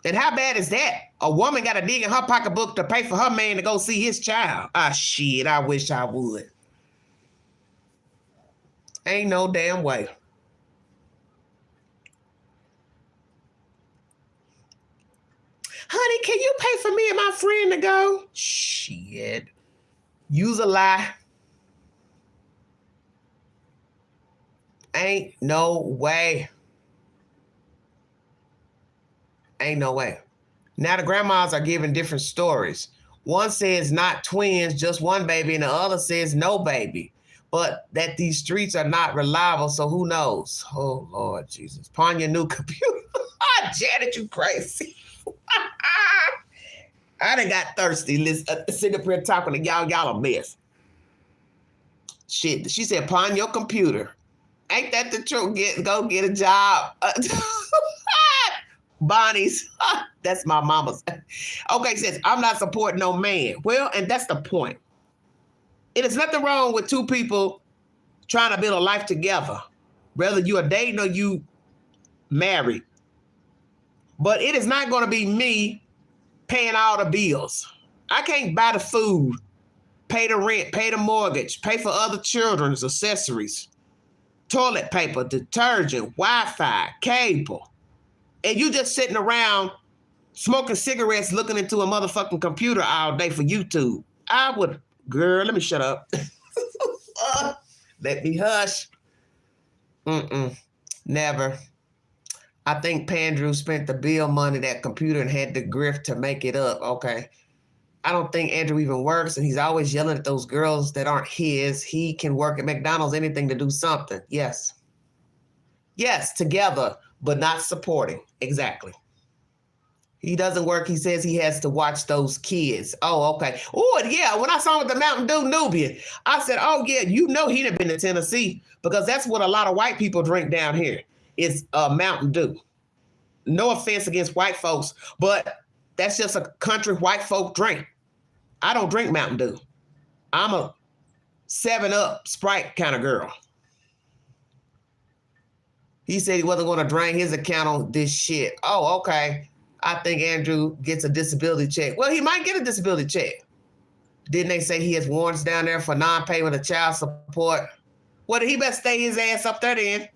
And how bad is that? A woman got to dig in her pocketbook to pay for her man to go see his child. Ah, shit, I wish I would. Ain't no damn way. Honey, can you pay for me and my friend to go? Shit. Use a lie. Ain't no way. Ain't no way. Now the grandmas are giving different stories. One says not twins, just one baby, and the other says no baby. But that these streets are not reliable, so who knows? Oh, Lord Jesus. Pawn your new computer. Janet, you crazy. I done got thirsty. Sitting up here talking to y'all. Y'all a mess. Shit. She said, pawn your computer. Ain't that the truth? Go get a job. Bonnie's. That's my mama's. Okay, says, I'm not supporting no man. Well, and that's the point. It is nothing wrong with two people trying to build a life together, whether you are dating or you married. But it is not going to be me paying all the bills. I can't buy the food, pay the rent, pay the mortgage, pay for other children's accessories, toilet paper, detergent, Wi-Fi, cable. And you just sitting around smoking cigarettes, looking into a motherfucking computer all day for YouTube. I would, girl, let me shut up. Let me hush. Never. I think Pandrew spent the bill money, that computer, and had the grift to make it up. Okay. I don't think Andrew even works, and he's always yelling at those girls that aren't his. He can work at McDonald's, anything to do something. Yes. Yes, together, but not supporting. Exactly. He doesn't work. He says he has to watch those kids. Oh, okay. Oh, yeah. When I saw him with the Mountain Dew Nubian, I said, oh, yeah, you know he done been to Tennessee, because that's what a lot of white people drink down here. It's Mountain Dew. No offense against white folks, but that's just a country white folk drink. I don't drink Mountain Dew. I'm a 7-Up Sprite kind of girl. He said he wasn't going to drain his account on this shit. Oh, okay. I think Andrew gets a disability check. Well, he might get a disability check. Didn't they say he has warrants down there for non-payment of child support? Well, he better stay his ass up there then.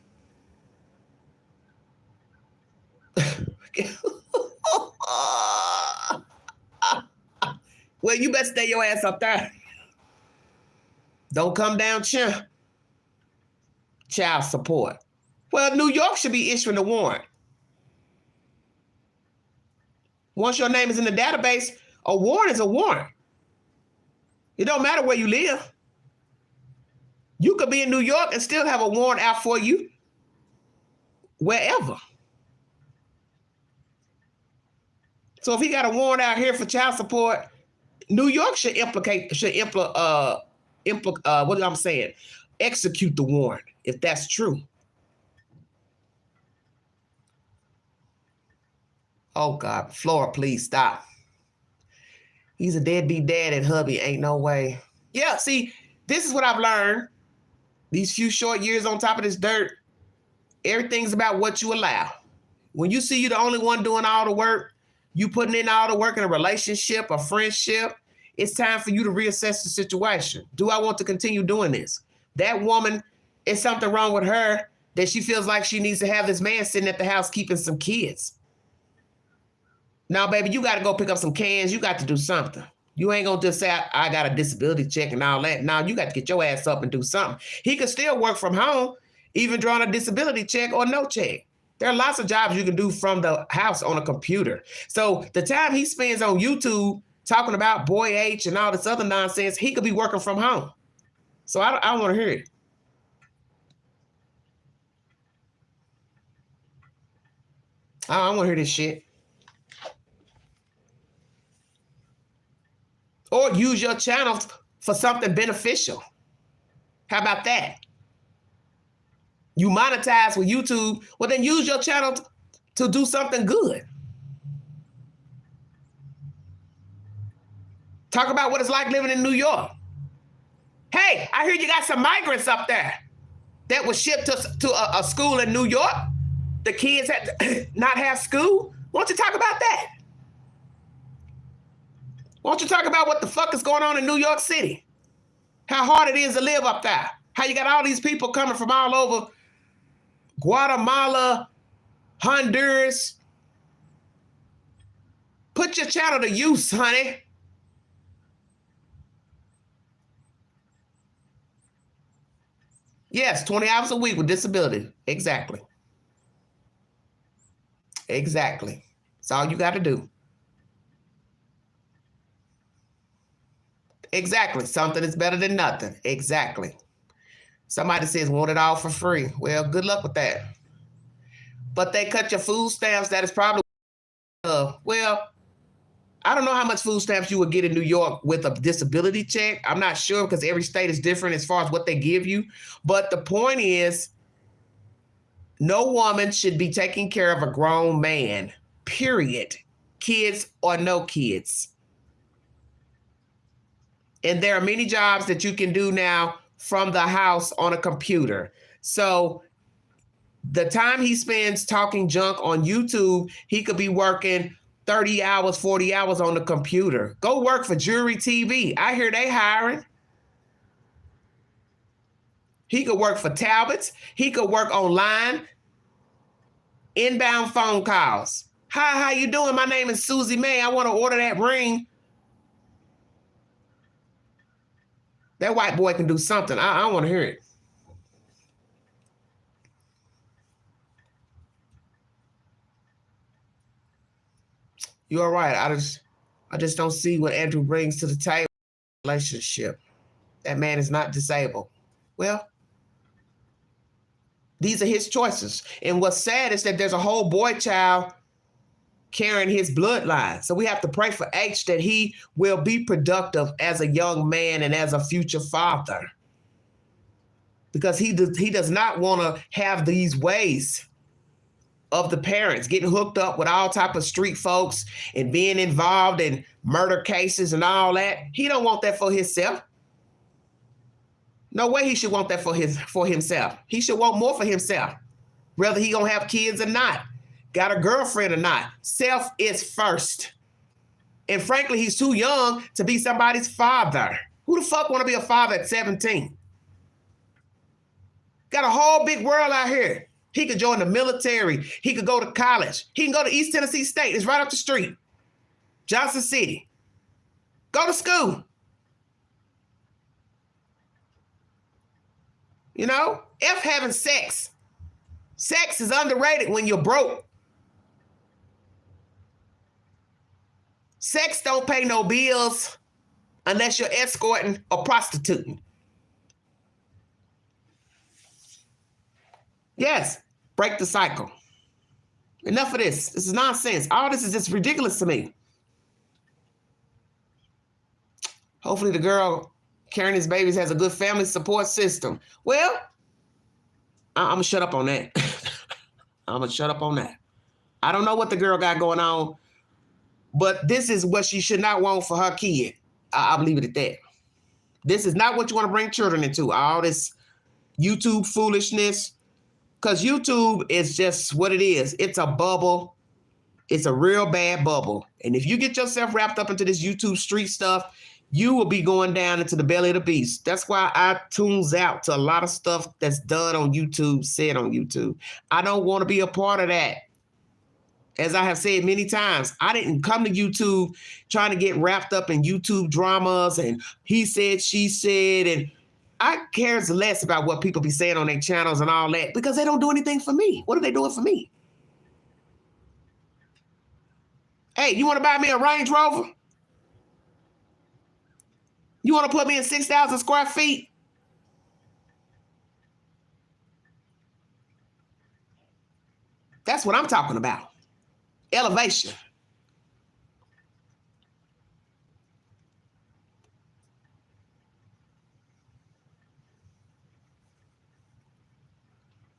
Well, you better stay your ass up there. Don't come down here. Child support. Well, New York should be issuing a warrant. Once your name is in the database, a warrant is a warrant. It don't matter where you live. You could be in New York and still have a warrant out for you wherever. So if he got a warrant out here for child support, New York should execute the warrant, if that's true. Oh God, Flora, please stop. He's a deadbeat dad and hubby, ain't no way. Yeah, see, this is what I've learned. These few short years on top of this dirt, everything's about what you allow. When you see you're the only one doing all the work, you putting in all the work in a relationship, a friendship, it's time for you to reassess the situation. Do I want to continue doing this? That woman, is something wrong with her that she feels like she needs to have this man sitting at the house keeping some kids. Now, baby, you got to go pick up some cans. You got to do something. You ain't going to just say, I got a disability check and all that. Now, you got to get your ass up and do something. He could still work from home, even drawing a disability check or no check. There are lots of jobs you can do from the house on a computer. So the time he spends on YouTube talking about Boy H and all this other nonsense, he could be working from home. So I don't want to hear it. I don't want to hear this shit. Or use your channel for something beneficial. How about that? You monetize with YouTube, well, then use your channel to do something good. Talk about what it's like living in New York. Hey, I hear you got some migrants up there that was shipped to a school in New York. The kids had to not have school. Why don't you talk about that? Why don't you talk about what the fuck is going on in New York City? How hard it is to live up there. How you got all these people coming from all over Guatemala, Honduras. Put your channel to use, honey. Yes, 20 hours a week with disability. Exactly. Exactly. That's all you got to do. Exactly. Something is better than nothing. Exactly. Somebody says, want it all for free. Well, good luck with that. But they cut your food stamps. That is probably, well, I don't know how much food stamps you would get in New York with a disability check. I'm not sure because every state is different as far as what they give you. But the point is, no woman should be taking care of a grown man, period. Kids or no kids. And there are many jobs that you can do now from the house on a computer. So the time he spends talking junk on YouTube, he could be working 30 hours, 40 hours on the computer. Go work for Jury TV. I hear they hiring. He could work for Talbots. He could work online. Inbound phone calls. Hi, how you doing? My name is Susie May. I want to order that ring. That white boy can do something. I don't want to hear it. You're right. I just don't see what Andrew brings to the table. Relationship. That man is not disabled. Well, these are his choices. And what's sad is that there's a whole boy child carrying his bloodline. So we have to pray for H that he will be productive as a young man and as a future father. Because he does not want to have these ways of the parents getting hooked up with all type of street folks and being involved in murder cases and all that. He don't want that for himself. No way he should want that for himself. He should want more for himself, whether he gonna have kids or not, got a girlfriend or not. Self is first. And frankly, he's too young to be somebody's father. Who the fuck want to be a father at 17? Got a whole big world out here. He could join the military. He could go to college. He can go to East Tennessee State. It's right up the street. Johnson City. Go to school. You know, F having sex. Sex is underrated when you're broke. Sex don't pay no bills unless you're escorting or prostituting. Yes, break the cycle. Enough of this. This is nonsense. All this is just ridiculous to me. Hopefully the girl carrying his babies has a good family support system. Well, I'm going to shut up on that. I'm going to shut up on that. I don't know what the girl got going on, but this is what she should not want for her kid. I'll leave it at that. This is not what you want to bring children into. All this YouTube foolishness. Because YouTube is just what it is. It's a bubble. It's a real bad bubble. And if you get yourself wrapped up into this YouTube street stuff, you will be going down into the belly of the beast. That's why I tunes out to a lot of stuff that's done on YouTube, said on YouTube. I don't want to be a part of that. As I have said many times, I didn't come to YouTube trying to get wrapped up in YouTube dramas and he said, she said, and I cares less about what people be saying on their channels and all that because they don't do anything for me. What are they doing for me? Hey, you want to buy me a Range Rover? You want to put me in 6,000 square feet? That's what I'm talking about. Elevation.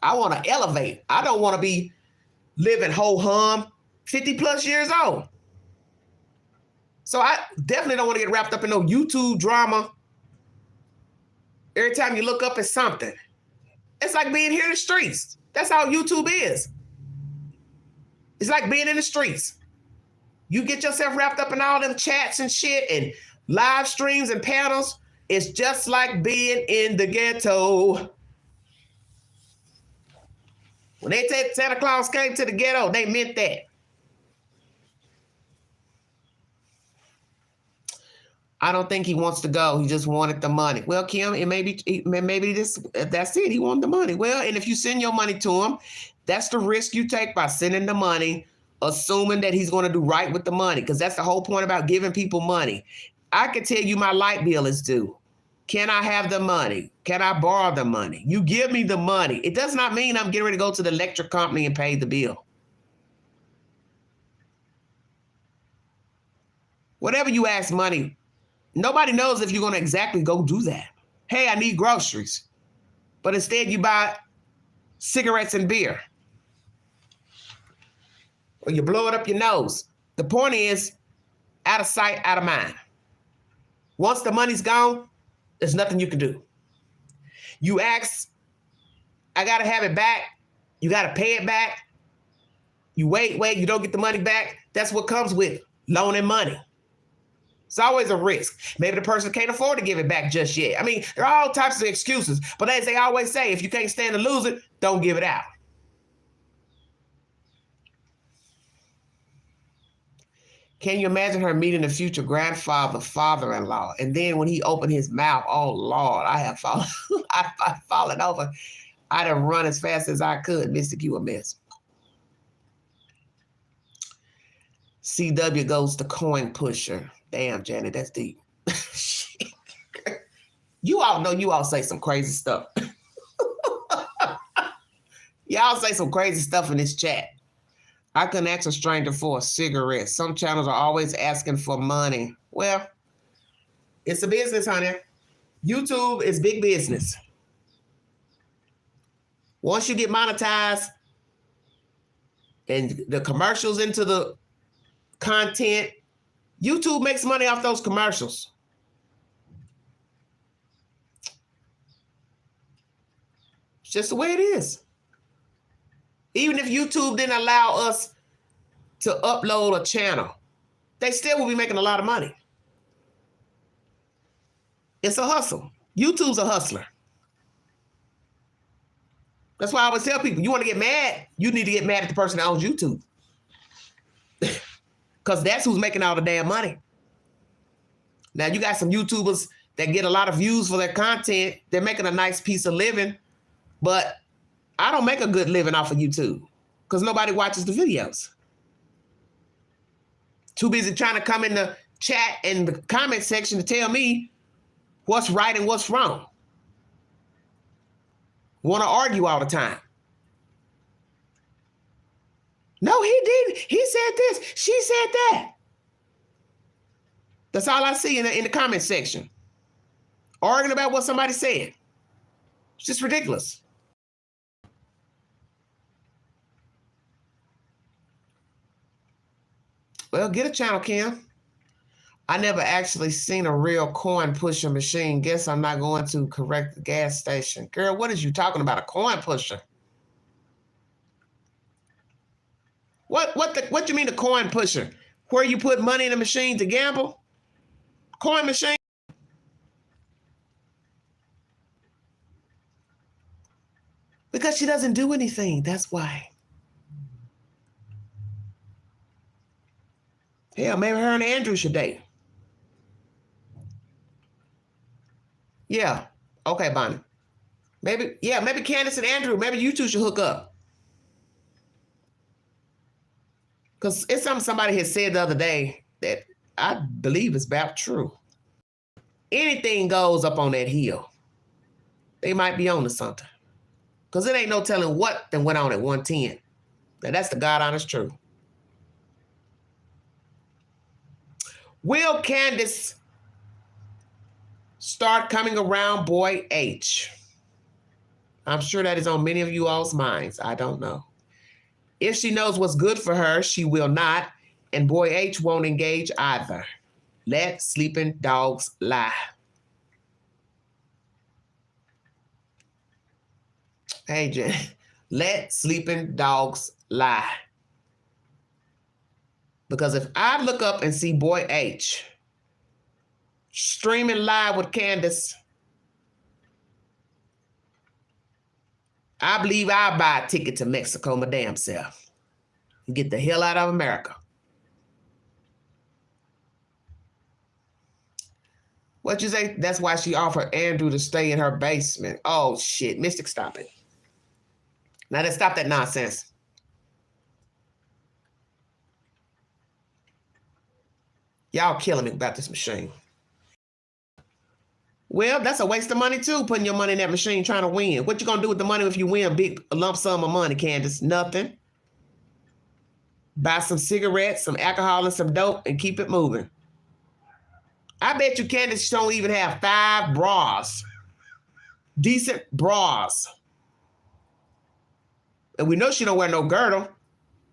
I want to elevate. I don't want to be living ho-hum 50 plus years old. So I definitely don't want to get wrapped up in no YouTube drama. Every time you look up at something, it's like being here in the streets. That's how YouTube is. It's like being in the streets. You get yourself wrapped up in all them chats and shit and live streams and panels. It's just like being in the ghetto. When they said Santa Claus came to the ghetto, they meant that. I don't think he wants to go. He just wanted the money. Well, Kim, it maybe that's it. He wanted the money. Well, and if you send your money to him, that's the risk you take by sending the money, assuming that he's going to do right with the money, because that's the whole point about giving people money. I can tell you my light bill is due. Can I have the money? Can I borrow the money? You give me the money. It does not mean I'm getting ready to go to the electric company and pay the bill. Whatever you ask money, nobody knows if you're going to exactly go do that. Hey, I need groceries. But instead you buy cigarettes and beer. Or you blow it up your nose. The point is, out of sight, out of mind. Once the money's gone, there's nothing you can do. You ask, I got to have it back. You got to pay it back. You wait, you don't get the money back. That's what comes with loaning money. It's always a risk. Maybe the person can't afford to give it back just yet. I mean, there are all types of excuses. But as they always say, if you can't stand to lose it, don't give it out. Can you imagine her meeting the future grandfather, father-in-law? And then when he opened his mouth, oh, Lord, I have fallen, I've fallen over. I'd have run as fast as I could. Mystic, you a mess. CW goes to coin pusher. Damn, Janet, that's deep. You all know you all say some crazy stuff. Y'all say some crazy stuff in this chat. I couldn't ask a stranger for a cigarette. Some channels are always asking for money. Well, it's a business, honey. YouTube is big business. Once you get monetized and the commercials into the content, YouTube makes money off those commercials. It's just the way it is. Even if YouTube didn't allow us to upload a channel, they still will be making a lot of money. It's a hustle. YouTube's a hustler. That's why I always tell people, you want to get mad, you need to get mad at the person that owns YouTube. Because that's who's making all the damn money. Now, you got some YouTubers that get a lot of views for their content. They're making a nice piece of living, but I don't make a good living off of YouTube because nobody watches the videos. Too busy trying to come in the chat and the comment section to tell me what's right and what's wrong. Want to argue all the time. No, he didn't. He said this. She said that. That's all I see in the comment section. Arguing about what somebody said. It's just ridiculous. Well, get a channel, Kim. I never actually seen a real coin pusher machine. Guess I'm not going to correct the gas station. Girl, what is you talking about? A coin pusher? What you mean a coin pusher? Where you put money in a machine to gamble? Coin machine? Because she doesn't do anything. That's why. Hell, maybe her and Andrew should date. Yeah. Okay, Bonnie. Maybe Candace and Andrew, maybe you two should hook up. Because it's something somebody had said the other day that I believe is about true. Anything goes up on that hill. They might be on to something. Because it ain't no telling what then went on at 110. Now, that's the God honest truth. Will Candace start coming around Boy H? I'm sure that is on many of you all's minds. I don't know. If she knows what's good for her, she will not, and Boy H won't engage either. Let sleeping dogs lie. Hey, Jen, let sleeping dogs lie. Because if I look up and see Boy H streaming live with Candace, I believe I'll buy a ticket to Mexico my damn self and get the hell out of America. What you say? That's why she offered Andrew to stay in her basement. Oh, shit. Mystic, stop it. Now, let's stop that nonsense. Y'all killing me about this machine. Well, that's a waste of money, too, putting your money in that machine trying to win. What you going to do with the money if you win a big lump sum of money, Candace? Nothing. Buy some cigarettes, some alcohol, and some dope, and keep it moving. I bet you Candace don't even have 5 bras. Decent bras. And we know she don't wear no girdle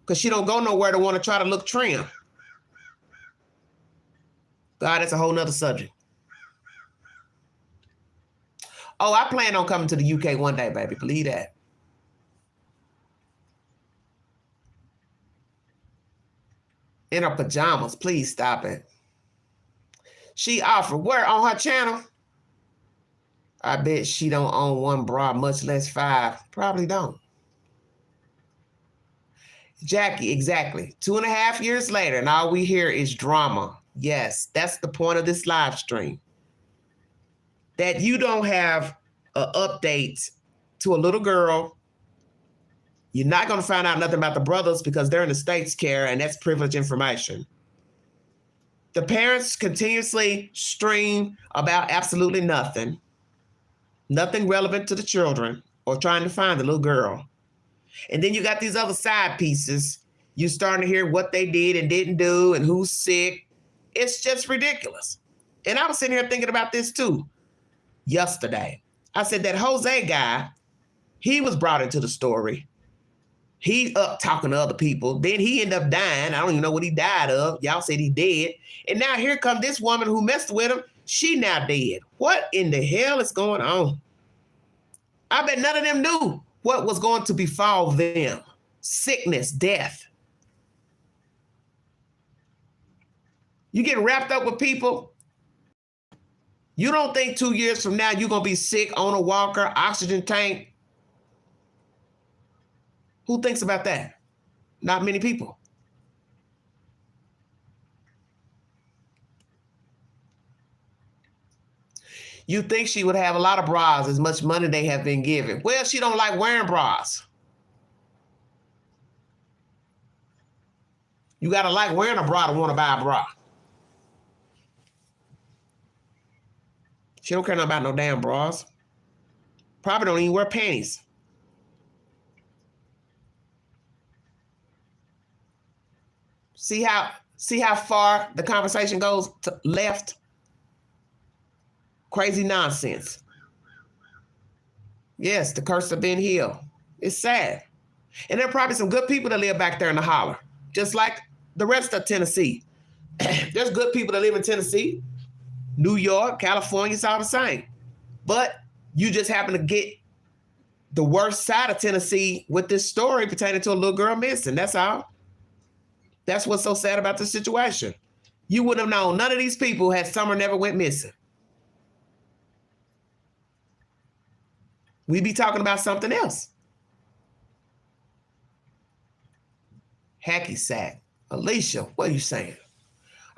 because she don't go nowhere to want to try to look trim. God, that's a whole nother subject. Oh, I plan on coming to the UK one day, baby. Believe that. In her pajamas. Please stop it. She offered where on her channel? I bet she don't own 1 bra, much less 5. Probably don't. Jackie, exactly. 2.5 years later, and all we hear is drama. Yes, that's the point of this live stream. That you don't have an update to a little girl. You're not going to find out nothing about the brothers because they're in the state's care, and that's privileged information. The parents continuously stream about absolutely nothing. Nothing relevant to the children or trying to find the little girl. And then you got these other side pieces. You're starting to hear what they did and didn't do and who's sick. It's just ridiculous. And I was sitting here thinking about this too yesterday. I said that Jose guy, he was brought into the story. He up talking to other people. Then he ended up dying. I don't even know what he died of. Y'all said he dead. And now here comes this woman who messed with him. She now dead. What in the hell is going on? I bet none of them knew what was going to befall them. Sickness, death. You get wrapped up with people. You don't think 2 years from now you're going to be sick, on a walker, oxygen tank. Who thinks about that? Not many people. You think she would have a lot of bras, as much money they have been given. Well, she don't like wearing bras. You got to like wearing a bra to want to buy a bra. She don't care nothing about no damn bras. Probably don't even wear panties. See how far the conversation goes to left? Crazy nonsense. Yes, the curse of Ben Hill. It's sad. And there are probably some good people that live back there in the holler, just like the rest of Tennessee. There's good people that live in Tennessee, New York, California, it's all the same. But you just happen to get the worst side of Tennessee with this story pertaining to a little girl missing. That's all. That's what's so sad about the situation. You would have known none of these people had Summer never went missing. We'd be talking about something else. Hacky sack. Alicia, what are you saying?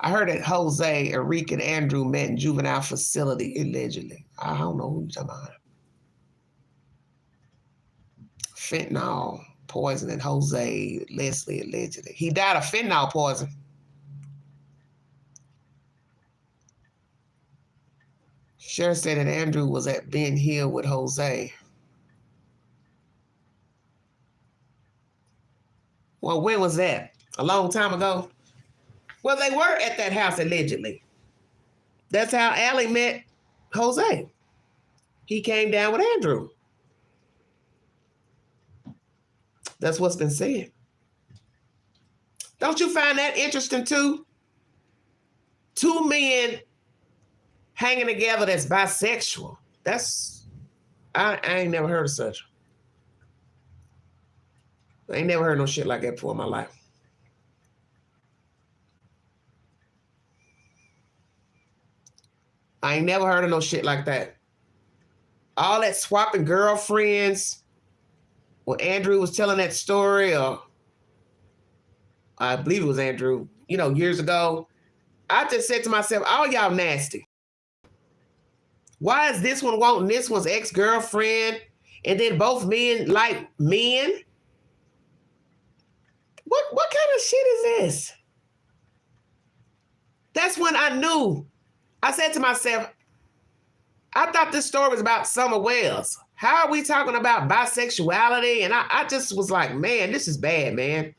I heard that Jose, Enrique, and Andrew met in juvenile facility, allegedly. I don't know who you're talking about. Fentanyl poisoning Jose Leslie, allegedly. He died of fentanyl poison. Sheriff said that Andrew was at Ben Hill with Jose. Well, when was that? A long time ago? Well, they were at that house, allegedly. That's how Allie met Jose. He came down with Andrew. That's what's been said. Don't you find that interesting too? Two men hanging together that's bisexual. I ain't never heard of such. I ain't never heard no shit like that before in my life. I ain't never heard of no shit like that. All that swapping girlfriends. When Andrew was telling that story, or I believe it was Andrew, years ago, I just said to myself, all y'all nasty. Why is this one wanting this one's ex-girlfriend, and then both men like men? What kind of shit is this? That's when I knew. I said to myself, I thought this story was about Summer Wells. How are we talking about bisexuality? And I just was like, man, this is bad, man.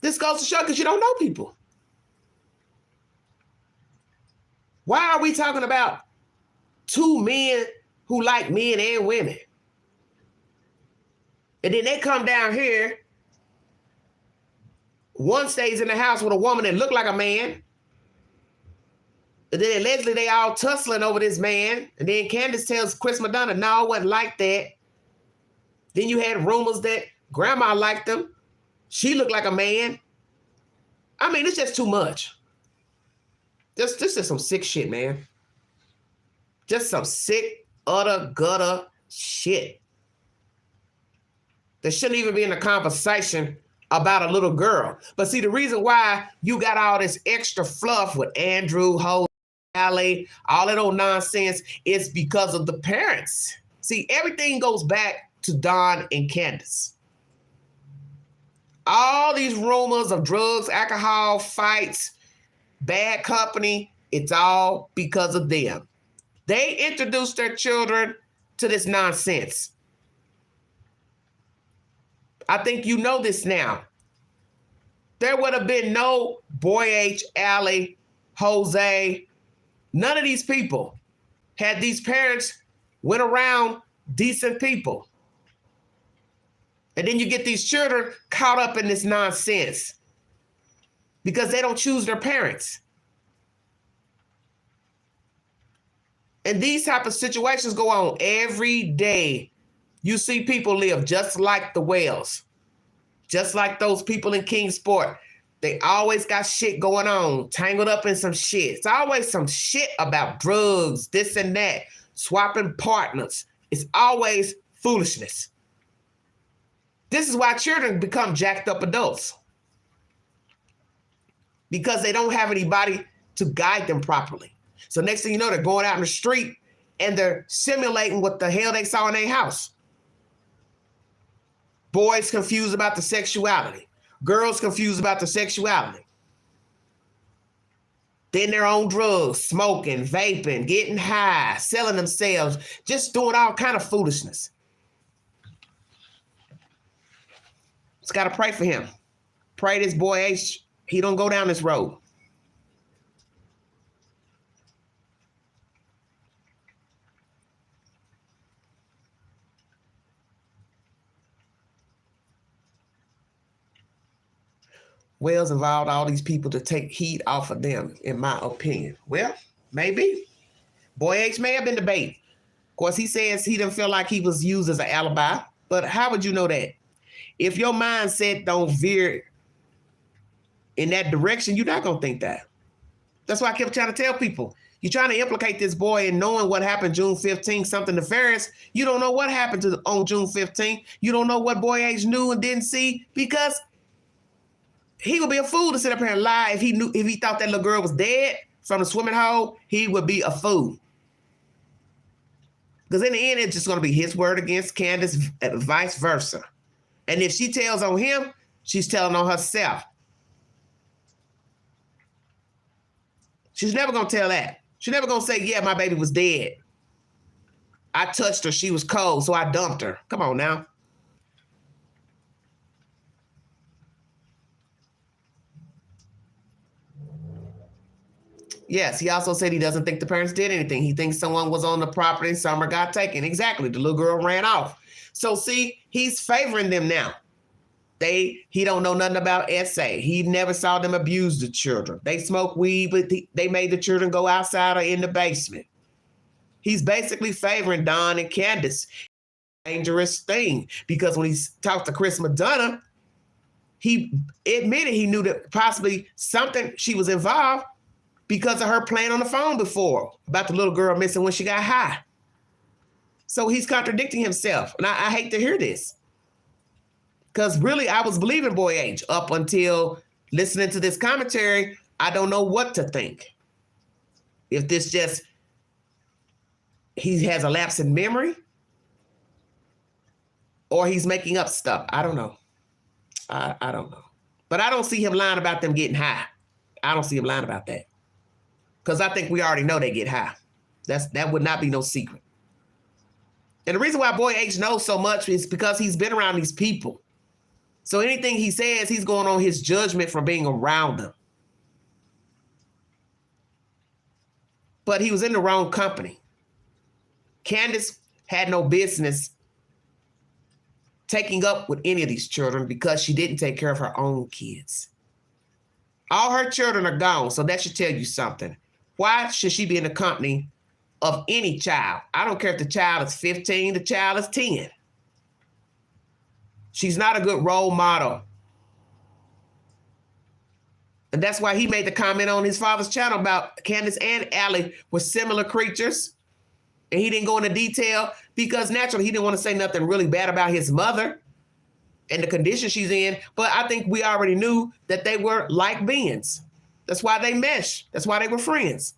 This goes to show because you don't know people. Why are we talking about two men who like men and women? And then they come down here. One stays in the house with a woman that looked like a man. And then allegedly they all tussling over this man. And then Candace tells Chris Madonna, no, it wasn't like that. Then you had rumors that grandma liked him. She looked like a man. I mean, it's just too much. This is some sick shit, man. Just some sick, utter, gutter shit. There shouldn't even be in a conversation about a little girl. But see, the reason why you got all this extra fluff with Andrew, Jose, Allie, all that old nonsense is because of the parents. See, everything goes back to Don and Candace. All these rumors of drugs, alcohol, fights, bad company, it's all because of them. They introduced their children to this nonsense. I think you know this now. There would have been no Boy H, Allie, Jose, none of these people had these parents went around decent people. And then you get these children caught up in this nonsense because they don't choose their parents. And these type of situations go on every day. You see people live just like the Wells, just like those people in Kingsport. They always got shit going on, tangled up in some shit. It's always some shit about drugs, this and that, swapping partners. It's always foolishness. This is why children become jacked up adults. Because they don't have anybody to guide them properly. So next thing you know, they're going out in the street and they're simulating what the hell they saw in their house. Boys confused about the sexuality. Girls confused about the sexuality. Then they're on drugs, smoking, vaping, getting high, selling themselves, just doing all kind of foolishness. Just got to pray for him. Pray this boy H, he don't go down this road. Wells involved all these people to take heat off of them, in my opinion. Well, maybe. Boy H may have been the bait. Of course, he says he didn't feel like he was used as an alibi, but how would you know that? If your mindset don't veer in that direction, you're not going to think that. That's why I kept trying to tell people, you're trying to implicate this boy in knowing what happened June 15th, something nefarious. You don't know what happened on June 15th. You don't know what Boy H knew and didn't see because he would be a fool to sit up here and lie if he thought that little girl was dead from the swimming hole. He would be a fool. Because in the end, it's just going to be his word against Candace, vice versa. And if she tells on him, she's telling on herself. She's never going to tell that. She's never going to say, yeah, my baby was dead. I touched her. She was cold, so I dumped her. Come on now. Yes, he also said he doesn't think the parents did anything. He thinks someone was on the property and Summer got taken. Exactly. The little girl ran off. So see, he's favoring them now. He don't know nothing about SA. He never saw them abuse the children. They smoke weed, but they made the children go outside or in the basement. He's basically favoring Don and Candace. Dangerous thing, because when he talked to Chris Madonna, he admitted he knew that possibly something she was involved because of her playing on the phone before about the little girl missing when she got high. So he's contradicting himself. And I hate to hear this. Because really, I was believing Boy H up until listening to this commentary. I don't know what to think. If this just, he has a lapse in memory, or he's making up stuff. I don't know. I don't know. But I don't see him lying about them getting high. I don't see him lying about that. Because I think we already know they get high. That would not be no secret. And the reason why Boy H knows so much is because he's been around these people. So anything he says, he's going on his judgment from being around them. But he was in the wrong company. Candace had no business taking up with any of these children because she didn't take care of her own kids. All her children are gone, so that should tell you something. Why should she be in the company of any child? I don't care if the child is 15, the child is 10. She's not a good role model. And that's why he made the comment on his father's channel about Candace and Allie were similar creatures. And he didn't go into detail because naturally he didn't want to say nothing really bad about his mother and the condition she's in. But I think we already knew that they were like beings. That's why they meshed. That's why they were friends.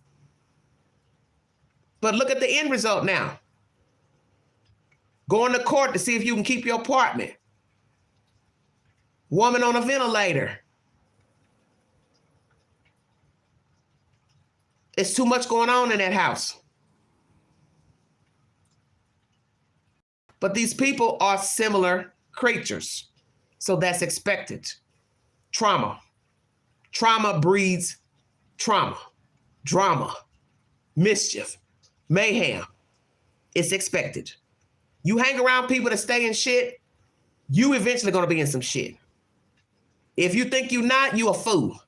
But look at the end result now. Going to court to see if you can keep your apartment. Woman on a ventilator. It's too much going on in that house. But these people are similar creatures. So that's expected. Trauma. Trauma breeds trauma, drama, mischief, mayhem. It's expected. You hang around people that stay in shit, you eventually going to be in some shit. If you think you're not, you a fool.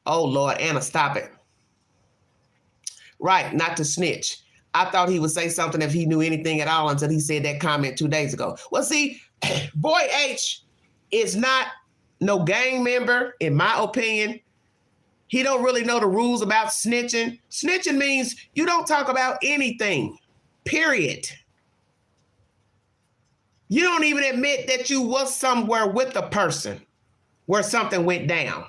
Oh, Lord, Anna, stop it. Right, not to snitch. I thought he would say something if he knew anything at all until he said that comment 2 days ago. Well, see, Boy H is not no gang member, in my opinion. He don't really know the rules about snitching. Snitching means you don't talk about anything, period. You don't even admit that you was somewhere with a person where something went down.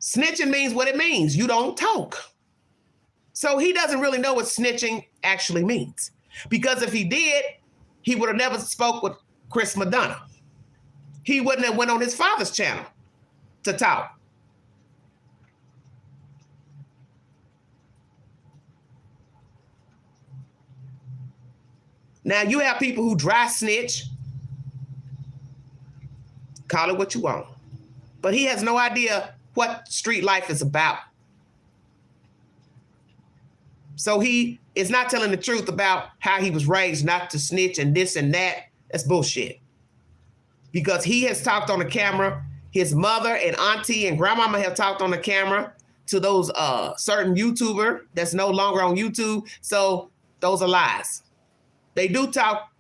Snitching means what it means. You don't talk. So he doesn't really know what snitching actually means. Because if he did, he would have never spoke with Chris Madonna. He wouldn't have went on his father's channel to talk. Now you have people who dry snitch. Call it what you want. But he has no idea what street life is about. So he is not telling the truth about how he was raised not to snitch and this and that. That's bullshit. Because he has talked on the camera. His mother and auntie and grandmama have talked on the camera to those certain YouTuber that's no longer on YouTube. So those are lies. They do talk.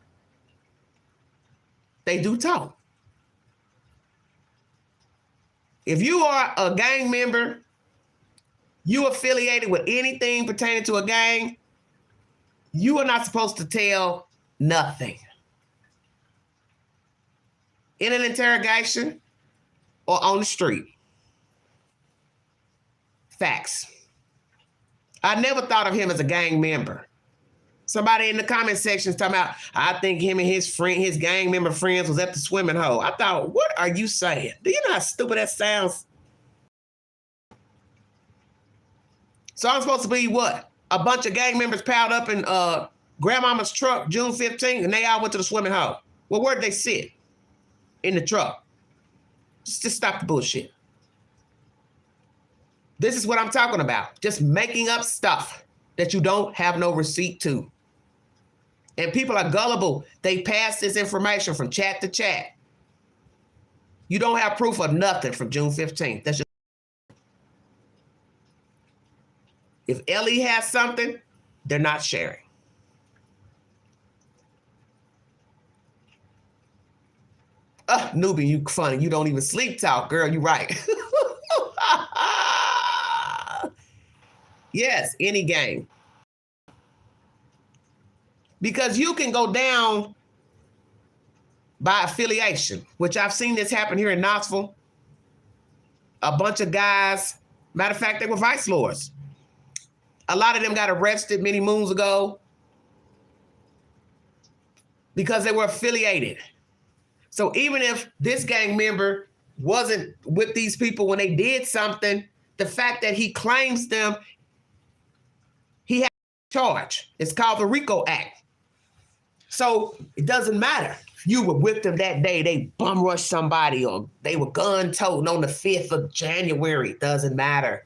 They do talk. If you are a gang member, you affiliated with anything pertaining to a gang, You are not supposed to tell nothing. In an interrogation or on the street. Facts. I never thought of him as a gang member. Somebody in the comment section is talking about, I think him and his gang member friends was at the swimming hole. I thought, what are you saying? Do you know how stupid that sounds? So I'm supposed to be what? A bunch of gang members piled up in grandmama's truck June 15th, and they all went to the swimming hole. Well, where'd they sit? In the truck. Just stop the bullshit. This is what I'm talking about. Just making up stuff that you don't have no receipt to. And people are gullible. They pass this information from chat to chat. You don't have proof of nothing from June 15th. That's just... If Ellie has something, they're not sharing. Newbie, you funny. You don't even sleep talk, girl. You right. Yes, any game. Because you can go down by affiliation, which I've seen this happen here in Knoxville. A bunch of guys, matter of fact, they were vice lords. A lot of them got arrested many moons ago because they were affiliated. So even if this gang member wasn't with these people when they did something, the fact that he claims them, he has a charge. It's called the RICO Act. So it doesn't matter. You were with them that day, they bum rushed somebody, or they were gun toting on the 5th of January. It doesn't matter.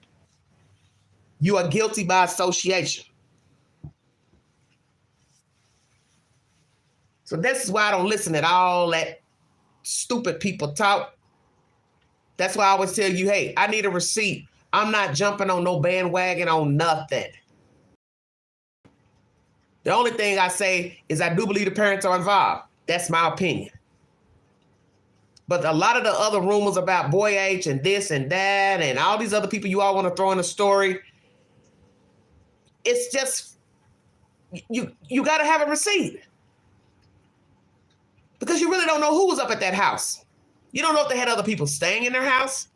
You are guilty by association. So this is why I don't listen to all that stupid people talk. That's why I always tell you, hey, I need a receipt. I'm not jumping on no bandwagon on nothing. The only thing I say is I do believe the parents are involved. That's my opinion. But a lot of the other rumors about Boy H and this and that and all these other people you all want to throw in the story, it's just, you got to have a receipt. Because you really don't know who was up at that house. You don't know if they had other people staying in their house.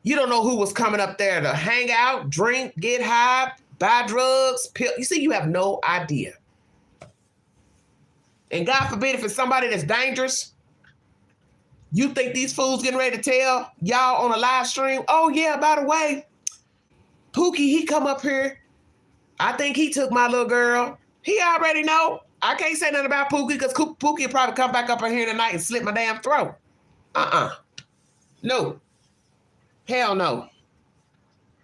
You don't know who was coming up there to hang out, drink, get high, buy drugs, pill. You see, you have no idea. And God forbid if it's somebody that's dangerous, you think these fools getting ready to tell y'all on a live stream, oh yeah, by the way, Pookie, he come up here. I think he took my little girl. He already know. I can't say nothing about Pookie because Pookie will probably come back up in here tonight and slit my damn throat. No. Hell no.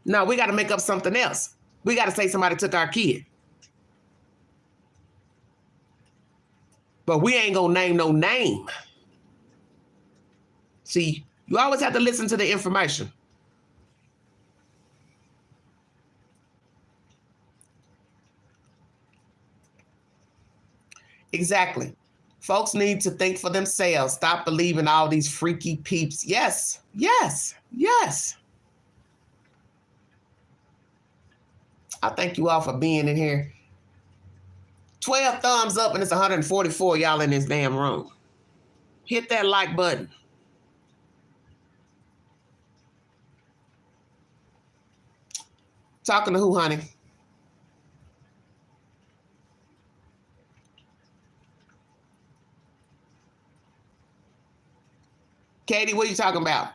No, we got to make up something else. We got to say somebody took our kid. But we ain't going to name no name. See, you always have to listen to the information. Exactly. Folks need to think for themselves. Stop believing all these freaky peeps. Yes, yes, yes. I thank you all for being in here. 12 thumbs up and it's 144 y'all in this damn room. Hit that like button. Talking to who, honey? Katie, what are you talking about?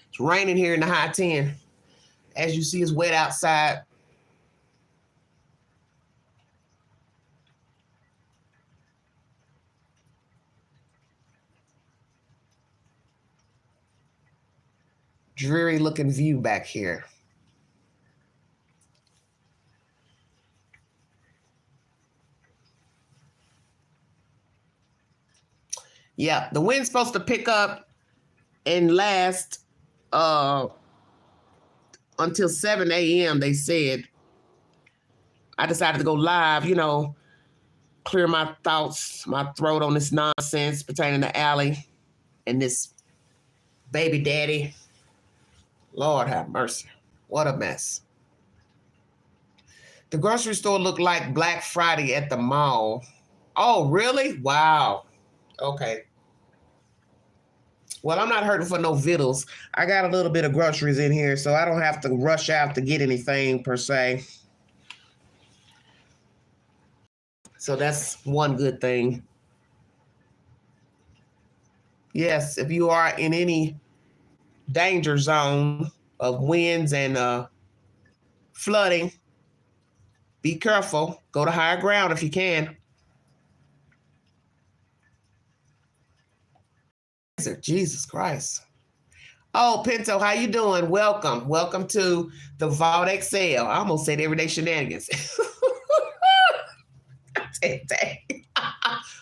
It's raining here in the high 10. As you see, it's wet outside. Dreary looking view back here. Yeah, the wind's supposed to pick up and last until 7 a.m., they said. I decided to go live, clear my thoughts, my throat on this nonsense pertaining to Allie and this baby daddy. Lord have mercy. What a mess. The grocery store looked like Black Friday at the mall. Oh, really? Wow. Okay. Well, I'm not hurting for no vittles. I got a little bit of groceries in here, so I don't have to rush out to get anything per se. So that's one good thing. Yes, if you are in any danger zone of winds and flooding, be careful. Go to higher ground if you can. Jesus Christ. Oh, Pinto, how you doing? Welcome. Welcome to the Vault XL. I almost said everyday shenanigans.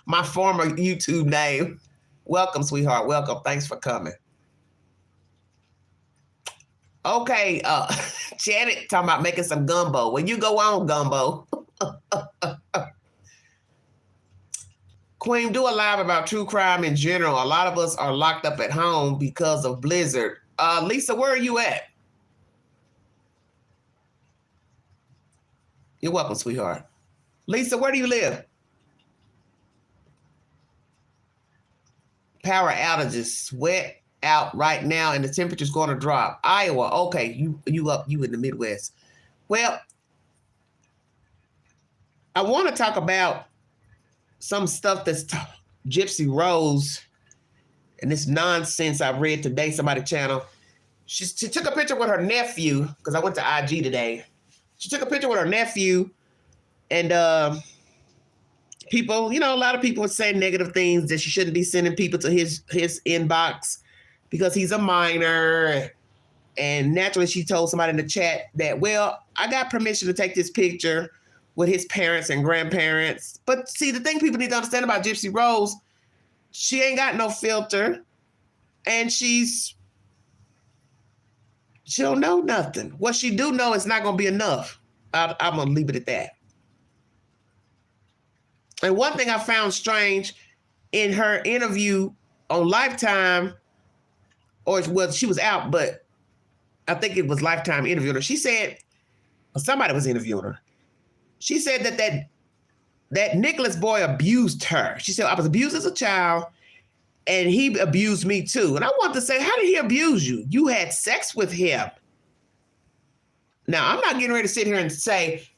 My former YouTube name. Welcome, sweetheart. Welcome. Thanks for coming. Okay, Janet talking about making some gumbo. When you go on, gumbo. Queen, do a live about true crime in general. A lot of us are locked up at home because of Blizzard. Lisa, where are you at? You're welcome, sweetheart. Lisa, where do you live? Power outages, sweat out right now, and the temperature's going to drop. Iowa, okay, you in the Midwest. Well, I want to talk about some stuff that's Gypsy Rose and this nonsense I read today, somebody's channel. She took a picture with her nephew, because I went to IG today. She took a picture with her nephew, and people, a lot of people would say negative things, that she shouldn't be sending people to his inbox because he's a minor. And naturally, she told somebody in the chat that, well, I got permission to take this picture with his parents and grandparents. But see, the thing people need to understand about Gypsy Rose, she ain't got no filter, and she don't know nothing. What she do know is not going to be enough. I'm going to leave it at that. And one thing I found strange in her interview on Lifetime, she was out, but I think it was Lifetime interviewing her. She said, or somebody was interviewing her. She said that Nicholas boy abused her. She said, I was abused as a child, and he abused me too. And I want to say, how did he abuse you? You had sex with him. Now, I'm not getting ready to sit here and say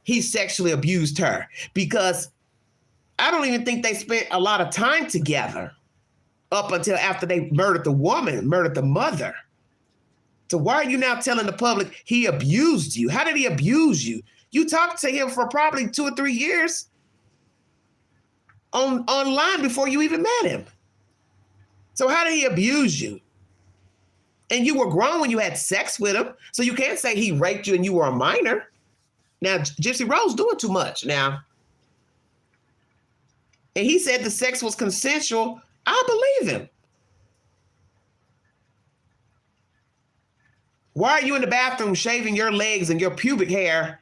he sexually abused her, because I don't even think they spent a lot of time together up until after they murdered the mother. So why are you now telling the public he abused you? How did he abuse you? You talked to him for probably 2 or 3 years online before you even met him. So how did he abuse you? And you were grown when you had sex with him. So you can't say he raped you and you were a minor. Now, Gypsy Rose doing too much now. And he said the sex was consensual. I believe him. Why are you in the bathroom shaving your legs and your pubic hair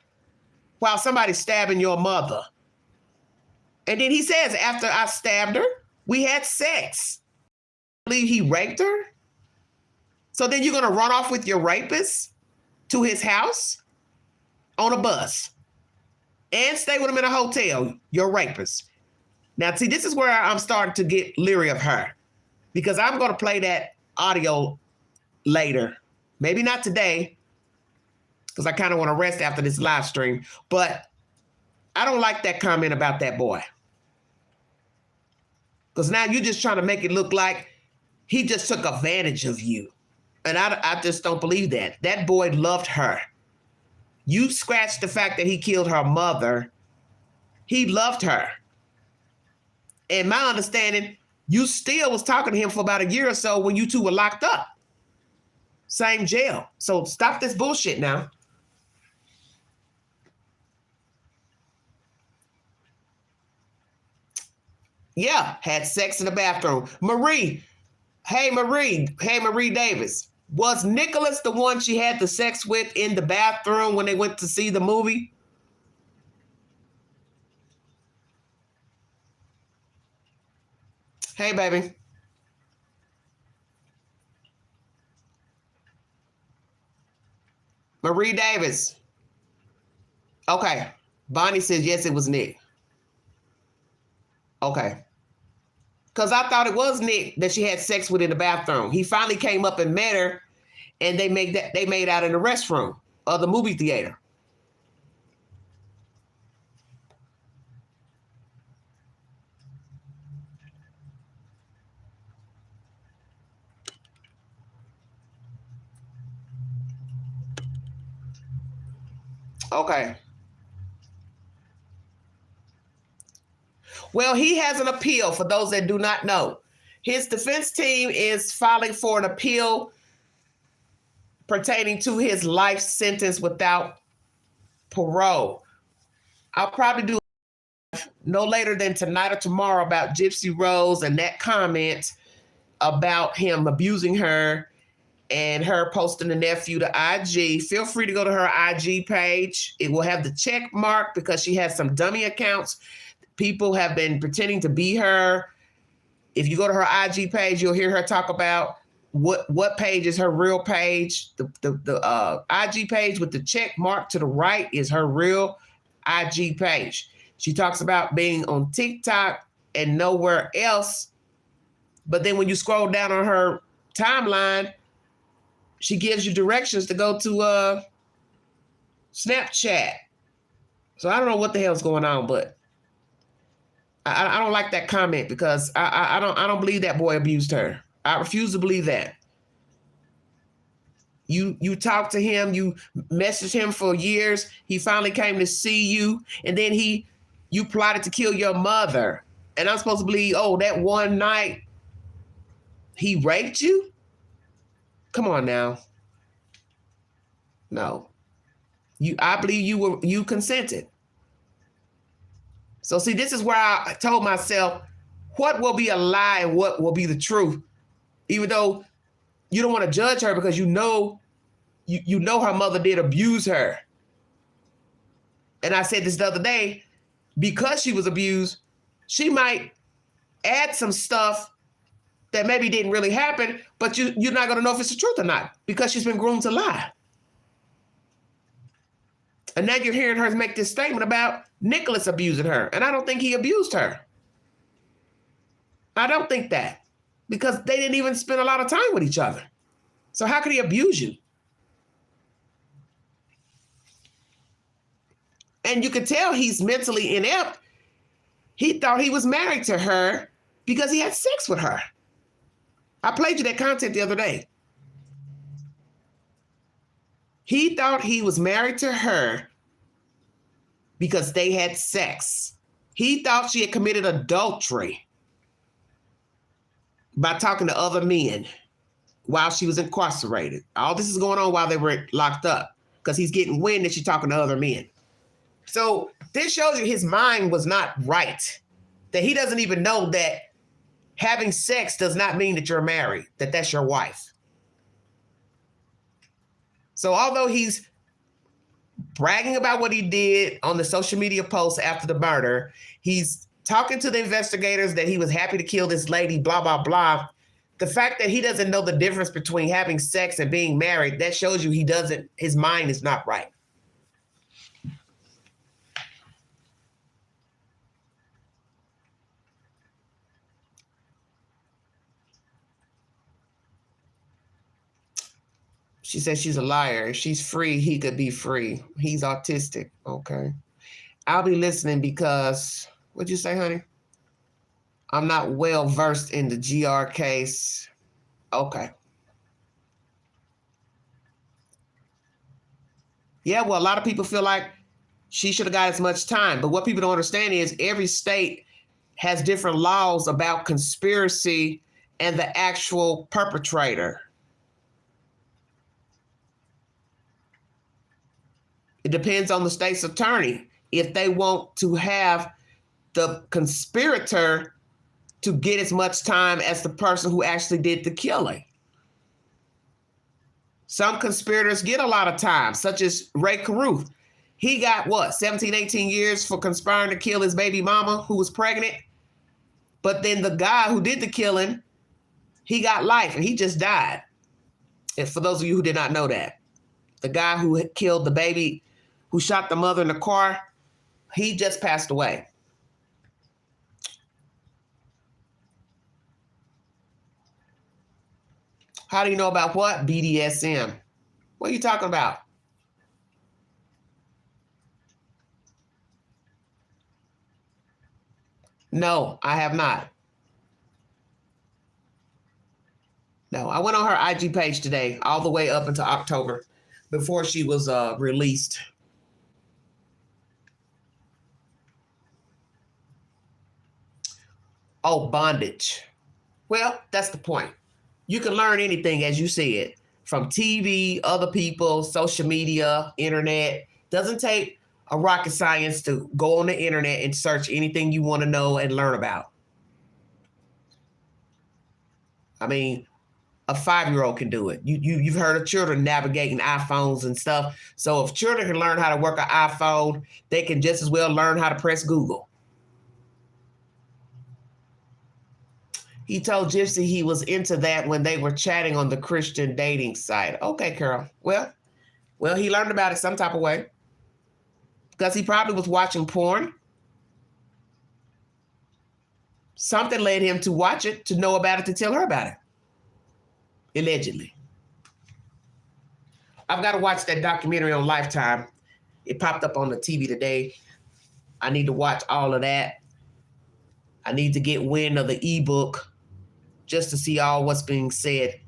while somebody's stabbing your mother? And then he says, after I stabbed her, we had sex. I believe he raped her? So then you're going to run off with your rapist to his house on a bus and stay with him in a hotel, your rapist. Now, see, this is where I'm starting to get leery of her, because I'm going to play that audio later. Maybe not today, because I kind of want to rest after this live stream. But I don't like that comment about that boy. Because now you're just trying to make it look like he just took advantage of you. And I just don't believe that. That boy loved her. You scratched the fact that he killed her mother. He loved her. And my understanding, you still was talking to him for about a year or so when you two were locked up. Same jail. So stop this bullshit now. Yeah, had sex in the bathroom. Marie Davis. Was Nicholas the one she had the sex with in the bathroom when they went to see the movie? Hey, baby. Marie Davis. Okay. Bonnie says, yes, it was Nick. Okay. Because I thought it was Nick that she had sex with in the bathroom. He finally came up and met her, and they made out in the restroom of the movie theater. Okay. Well, he has an appeal for those that do not know. His defense team is filing for an appeal pertaining to his life sentence without parole. I'll probably do no later than tonight or tomorrow about Gypsy Rose and that comment about him abusing her and her posting the nephew to IG. Feel free to go to her IG page. It will have the check mark because she has some dummy accounts. People have been pretending to be her. If you go to her IG page, you'll hear her talk about what page is her real page. The IG page with the check mark to the right is her real IG page. She talks about being on TikTok and nowhere else. But then when you scroll down on her timeline, she gives you directions to go to Snapchat. So I don't know what the hell's going on, but I don't like that comment because I don't believe that boy abused her. I refuse to believe that. You talked to him, you messaged him for years. He finally came to see you, and then you plotted to kill your mother. And I'm supposed to believe, oh, that one night he raped you? Come on now. No. I believe you consented. So see, this is where I told myself, what will be a lie and what will be the truth? Even though you don't want to judge her because you know her mother did abuse her. And I said this the other day, because she was abused, she might add some stuff that maybe didn't really happen, but you're not going to know if it's the truth or not because she's been groomed to lie. And now you're hearing her make this statement about Nicholas abusing her. And I don't think he abused her. I don't think that because they didn't even spend a lot of time with each other. So how could he abuse you? And you could tell he's mentally inept. He thought he was married to her because he had sex with her. I played you that content the other day. He thought he was married to her because they had sex. He thought she had committed adultery by talking to other men while she was incarcerated. All this is going on while they were locked up because he's getting wind that she's talking to other men. So this shows you his mind was not right, that he doesn't even know that having sex does not mean that you're married, that that's your wife. So although he's bragging about what he did on the social media posts after the murder, he's talking to the investigators that he was happy to kill this lady, blah, blah, blah. The fact that he doesn't know the difference between having sex and being married, that shows you his mind is not right. She says she's a liar. If she's free, he could be free. He's autistic. Okay. I'll be listening because, what'd you say, honey? I'm not well versed in the GR case. Okay. Yeah, well, a lot of people feel like she should have got as much time. But what people don't understand is every state has different laws about conspiracy and the actual perpetrator. It depends on the state's attorney if they want to have the conspirator to get as much time as the person who actually did the killing. Some conspirators get a lot of time, such as Ray Caruth. He got 17, 18 years for conspiring to kill his baby mama who was pregnant. But then the guy who did the killing, he got life and he just died. And for those of you who did not know that, the guy who killed the baby, who shot the mother in the car, he just passed away. How do you know about what? BDSM. What are you talking about? No, I have not. No, I went on her IG page today, all the way up until October, before she was released. Oh, bondage. Well, that's the point. You can learn anything, as you said, from TV, other people, social media, internet. Doesn't take a rocket science to go on the internet and search anything you want to know and learn about. I mean, a 5-year-old can do it. You've heard of children navigating iPhones and stuff. So if children can learn how to work an iPhone, they can just as well learn how to press Google. He told Gypsy he was into that when they were chatting on the Christian dating site. Okay, Carol. Well, he learned about it some type of way. Because he probably was watching porn. Something led him to watch it, to know about it, to tell her about it. Allegedly. I've got to watch that documentary on Lifetime. It popped up on the TV today. I need to watch all of that. I need to get wind of the ebook just to see all what's being said.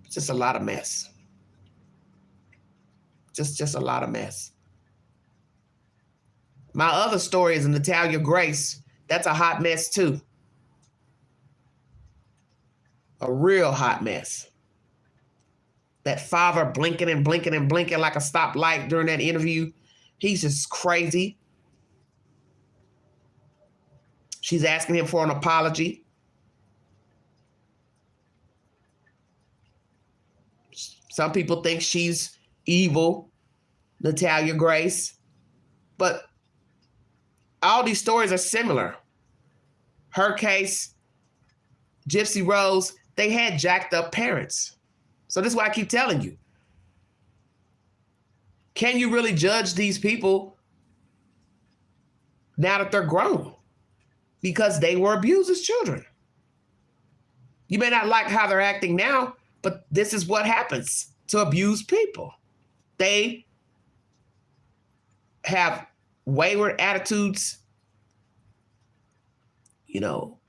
It's just a lot of mess. Just a lot of mess. My other story is Natalia Grace. That's a hot mess too. A real hot mess. That father blinking and blinking and blinking like a stoplight during that interview. He's just crazy. She's asking him for an apology. Some people think she's evil, Natalia Grace. But all these stories are similar. Her case, Gypsy Rose, they had jacked up parents. So this is why I keep telling you. Can you really judge these people now that they're grown? Because they were abused as children. You may not like how they're acting now, but this is what happens to abused people. They have wayward attitudes,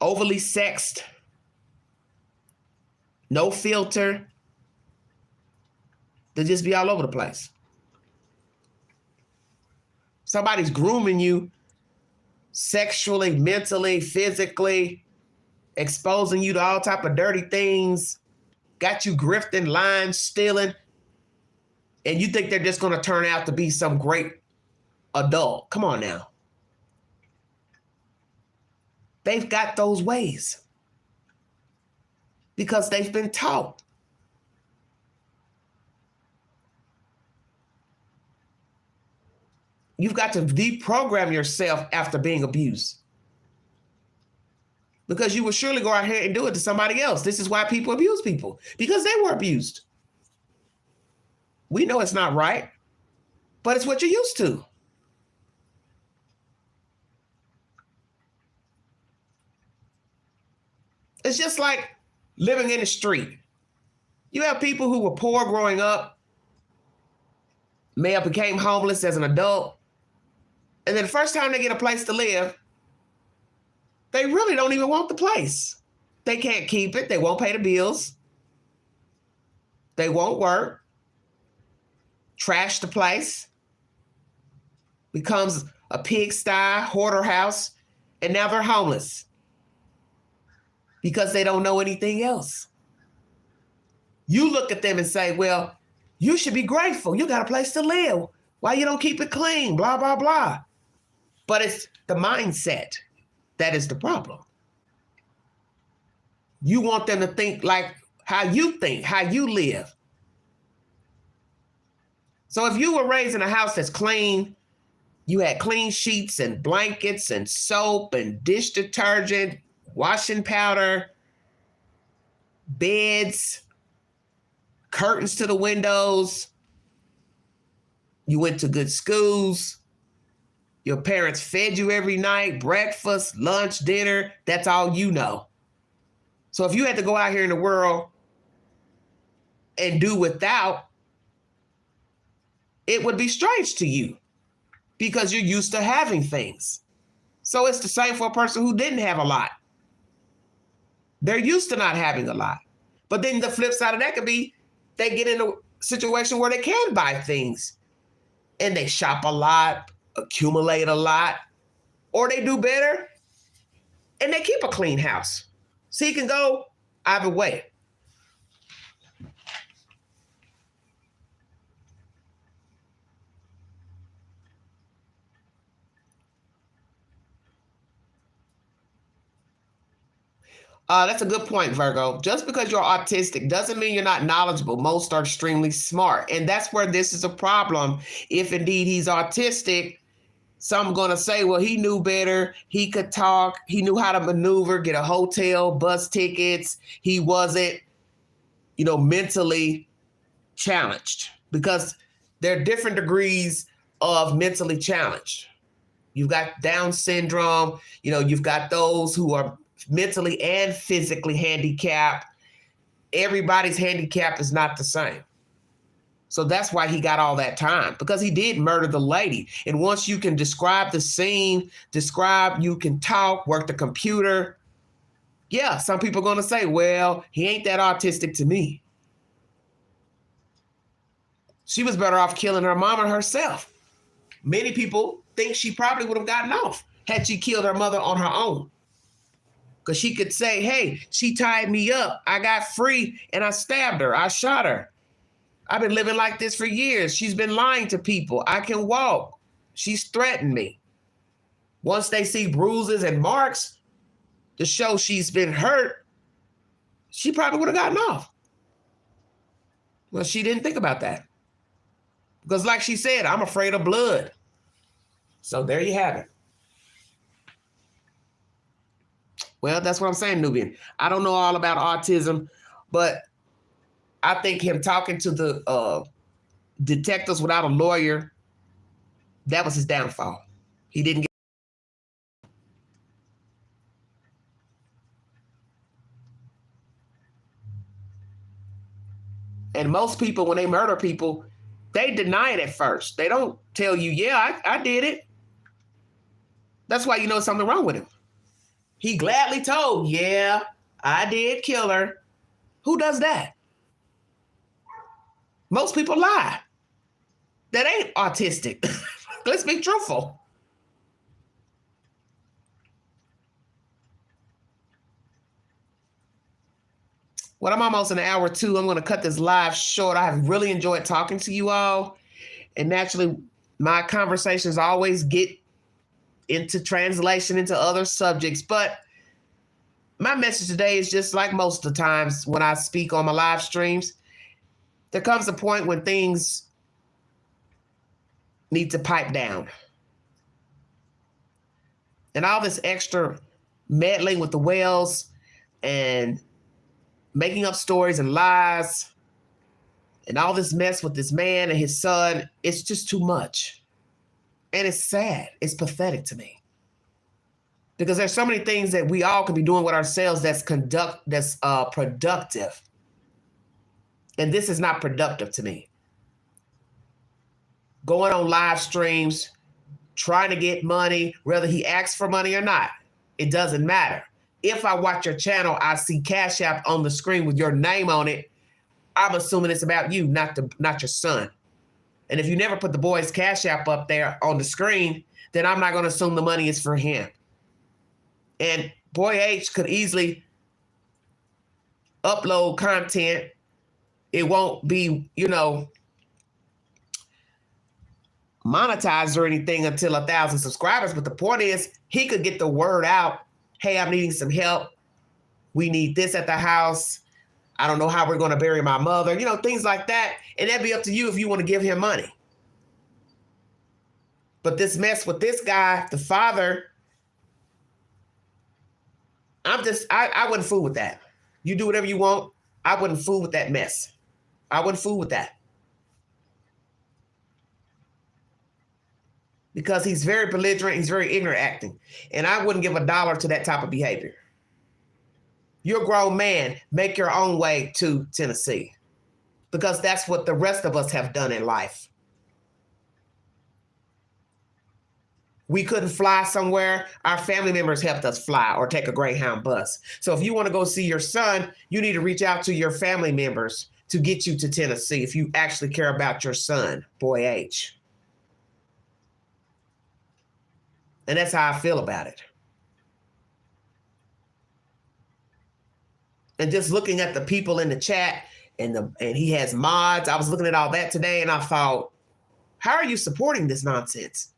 overly sexed, no filter. They'll just be all over the place. Somebody's grooming you sexually, mentally, physically, exposing you to all type of dirty things, got you grifting, lying, stealing, and you think they're just going to turn out to be some great adult. Come on now. They've got those ways because they've been taught. You've got to deprogram yourself after being abused. Because you will surely go out here and do it to somebody else. This is why people abuse people, because they were abused. We know it's not right, but it's what you're used to. It's just like living in the street. You have people who were poor growing up, may have became homeless as an adult, and then the first time they get a place to live, they really don't even want the place. They can't keep it. They won't pay the bills. They won't work. Trash the place. Becomes a pigsty, hoarder house, and now they're homeless because they don't know anything else. You look at them and say, well, you should be grateful. You got a place to live. Why you don't keep it clean? Blah, blah, blah. But it's the mindset that is the problem. You want them to think like how you think, how you live. So if you were raised in a house that's clean, you had clean sheets and blankets and soap and dish detergent, washing powder, beds, curtains to the windows. You went to good schools. Your parents fed you every night, breakfast, lunch, dinner. That's all you know. So if you had to go out here in the world and do without, it would be strange to you because you're used to having things. So it's the same for a person who didn't have a lot. They're used to not having a lot. But then the flip side of that could be they get in a situation where they can buy things and they shop a lot, accumulate a lot, or they do better and they keep a clean house. So you can go either way. That's a good point, Virgo. Just because you're autistic doesn't mean you're not knowledgeable. Most are extremely smart. And that's where this is a problem. If indeed he's autistic, some going to say, well, he knew better. He could talk. He knew how to maneuver, get a hotel, bus tickets. He wasn't, mentally challenged, because there are different degrees of mentally challenged. You've got Down syndrome. You've got those who are mentally and physically handicapped. Everybody's handicap is not the same. So that's why he got all that time, because he did murder the lady. And once you can describe the scene, you can talk, work the computer. Yeah, some people are going to say, well, he ain't that autistic to me. She was better off killing her mama herself. Many people think she probably would have gotten off had she killed her mother on her own. Because she could say, hey, she tied me up. I got free and I stabbed her. I shot her. I've been living like this for years. She's been lying to people. I can walk. She's threatened me. Once they see bruises and marks to show she's been hurt, she probably would have gotten off. Well, she didn't think about that. Because like she said, I'm afraid of blood. So there you have it. Well, that's what I'm saying, Nubian. I don't know all about autism, but I think him talking to the detectives without a lawyer, that was his downfall. He didn't get. And most people, when they murder people, they deny it at first. They don't tell you, yeah, I did it. That's why you know something wrong with him. He gladly told, yeah, I did kill her. Who does that? Most people lie. That ain't autistic. Let's be truthful. Well, I'm almost an hour two. I'm going to cut this live short. I have really enjoyed talking to you all. And naturally, my conversations always get into translation into other subjects. But my message today is just like most of the times when I speak on my live streams. There comes a point when things need to pipe down. And all this extra meddling with the whales and making up stories and lies and all this mess with this man and his son, it's just too much. And it's sad. It's pathetic to me. Because there's so many things that we all can be doing with ourselves that's productive. And this is not productive to me. Going on live streams, trying to get money, whether he asks for money or not, it doesn't matter. If I watch your channel, I see Cash App on the screen with your name on it, I'm assuming it's about you, not your son. And if you never put the boy's Cash App up there on the screen, then I'm not going to assume the money is for him. And Boy H could easily upload content. It won't be, monetized or anything until 1,000 subscribers. But the point is, he could get the word out. Hey, I'm needing some help. We need this at the house. I don't know how we're going to bury my mother. Things like that. And that'd be up to you if you want to give him money. But this mess with this guy, the father, I wouldn't fool with that. You do whatever you want. I wouldn't fool with that mess. I wouldn't fool with that. Because he's very belligerent, he's very ignorant acting. And I wouldn't give $1 to that type of behavior. You're a grown man, make your own way to Tennessee. Because that's what the rest of us have done in life. We couldn't fly somewhere. Our family members helped us fly or take a Greyhound bus. So if you want to go see your son, you need to reach out to your family members to get you to Tennessee if you actually care about your son, boy H. And that's how I feel about it. And just looking at the people in the chat and he has mods. I was looking at all that today and I thought, how are you supporting this nonsense?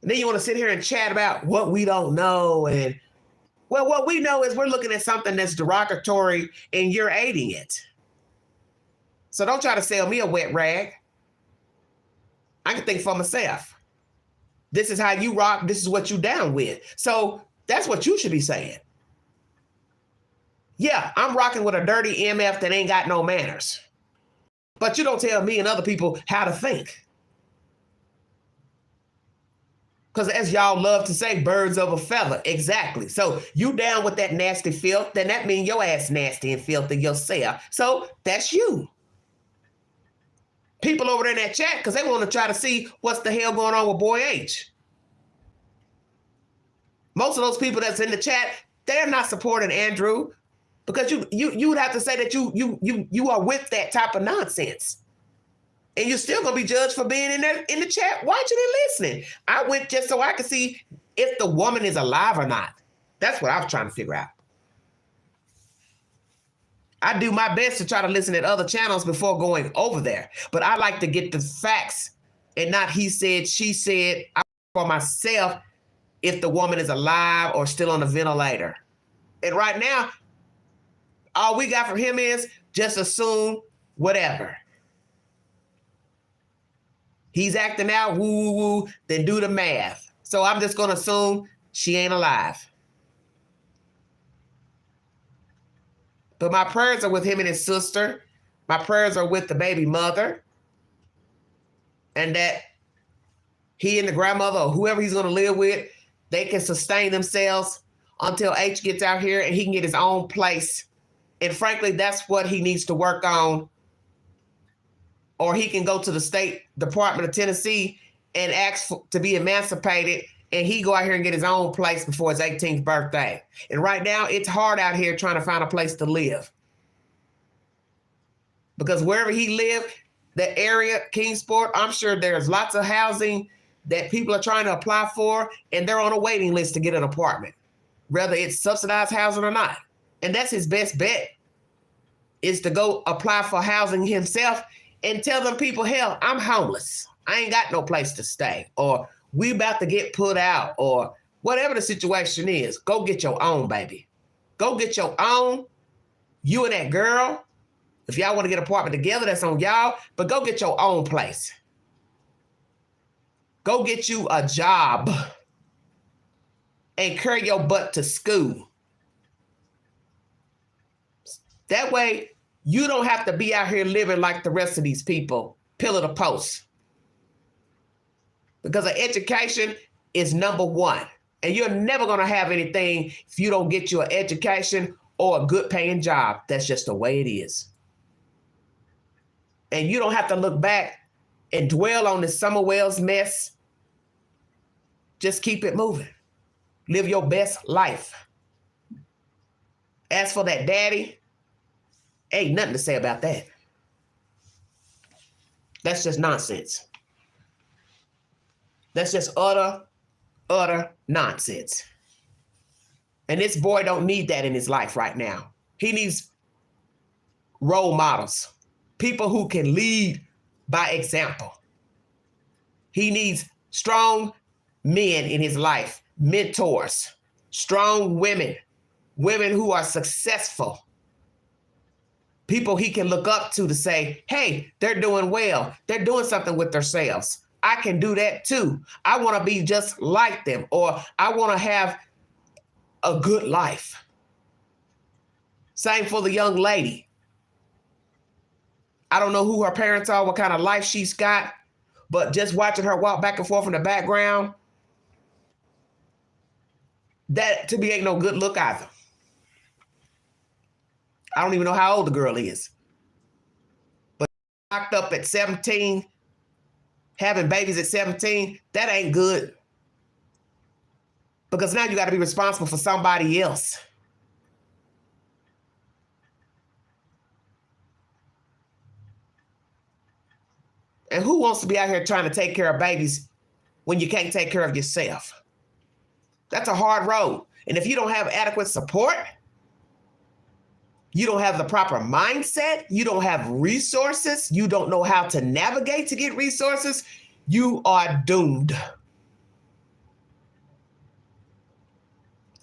And then you want to sit here and chat about what we don't know. And well, what we know is we're looking at something that's derogatory and you're aiding it. So don't try to sell me a wet rag. I can think for myself. This is how you rock. This is what you down with. So that's what you should be saying. Yeah, I'm rocking with a dirty MF that ain't got no manners. But you don't tell me and other people how to think. Because as y'all love to say, birds of a feather. Exactly. So you down with that nasty filth, then that means your ass nasty and filthy yourself. So that's you. People over there in that chat, because they want to try to see what's the hell going on with Boy H. Most of those people that's in the chat, they're not supporting Andrew because you would have to say that you are with that type of nonsense. And you're still going to be judged for being in there in the chat, watching and listening. I went just so I could see if the woman is alive or not. That's what I was trying to figure out. I do my best to try to listen at other channels before going over there. But I like to get the facts and not he said, she said. I for myself if the woman is alive or still on the ventilator. And right now, all we got from him is just assume whatever. He's acting out, woo, woo, woo, then do the math. So I'm just going to assume she ain't alive. But my prayers are with him and his sister. My prayers are with the baby mother. And that he and the grandmother or whoever he's going to live with, they can sustain themselves until H gets out here and he can get his own place. And frankly, that's what he needs to work on. Or he can go to the State Department of Tennessee and ask to be emancipated, and he go out here and get his own place before his 18th birthday. And right now, it's hard out here trying to find a place to live. Because wherever he lived, the area, Kingsport, I'm sure there's lots of housing that people are trying to apply for, and they're on a waiting list to get an apartment, whether it's subsidized housing or not. And that's his best bet, is to go apply for housing himself and tell them people, hell, I'm homeless. I ain't got no place to stay. Or we about to get put out. Or whatever the situation is, go get your own, baby. Go get your own. You and that girl. If y'all want to get an apartment together, that's on y'all. But go get your own place. Go get you a job. And carry your butt to school. That way, you don't have to be out here living like the rest of these people, pillar to post. Because an education is number one. And you're never going to have anything if you don't get you an education or a good paying job. That's just the way it is. And you don't have to look back and dwell on this Summer Wells mess. Just keep it moving. Live your best life. As for that daddy, ain't nothing to say about that. That's just nonsense. That's just utter nonsense. And this boy don't need that in his life right now. He needs role models, people who can lead by example. He needs strong men in his life, mentors, strong women, women who are successful. People he can look up to say, hey, they're doing well. They're doing something with themselves. I can do that too. I want to be just like them, or I want to have a good life. Same for the young lady. I don't know who her parents are, what kind of life she's got, but just watching her walk back and forth in the background, that to me ain't no good look either. I don't even know how old the girl is. But locked up at 17, having babies at 17, that ain't good. Because now you got to be responsible for somebody else. And who wants to be out here trying to take care of babies when you can't take care of yourself? That's a hard road. And if you don't have adequate support, you don't have the proper mindset, you don't have resources, you don't know how to navigate to get resources, you are doomed.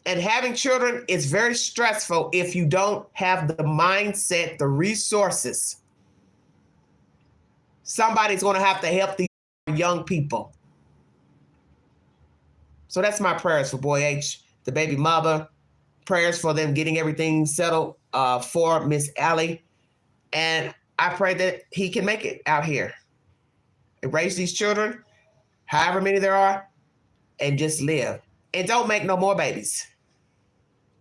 And having children is very stressful if you don't have the mindset, the resources. Somebody's going to have to help these young people. So that's my prayers for Boy H, the baby mother. Prayers for them getting everything settled for Miss Allie. And I pray that he can make it out here and raise these children, however many there are, and just live. And don't make no more babies.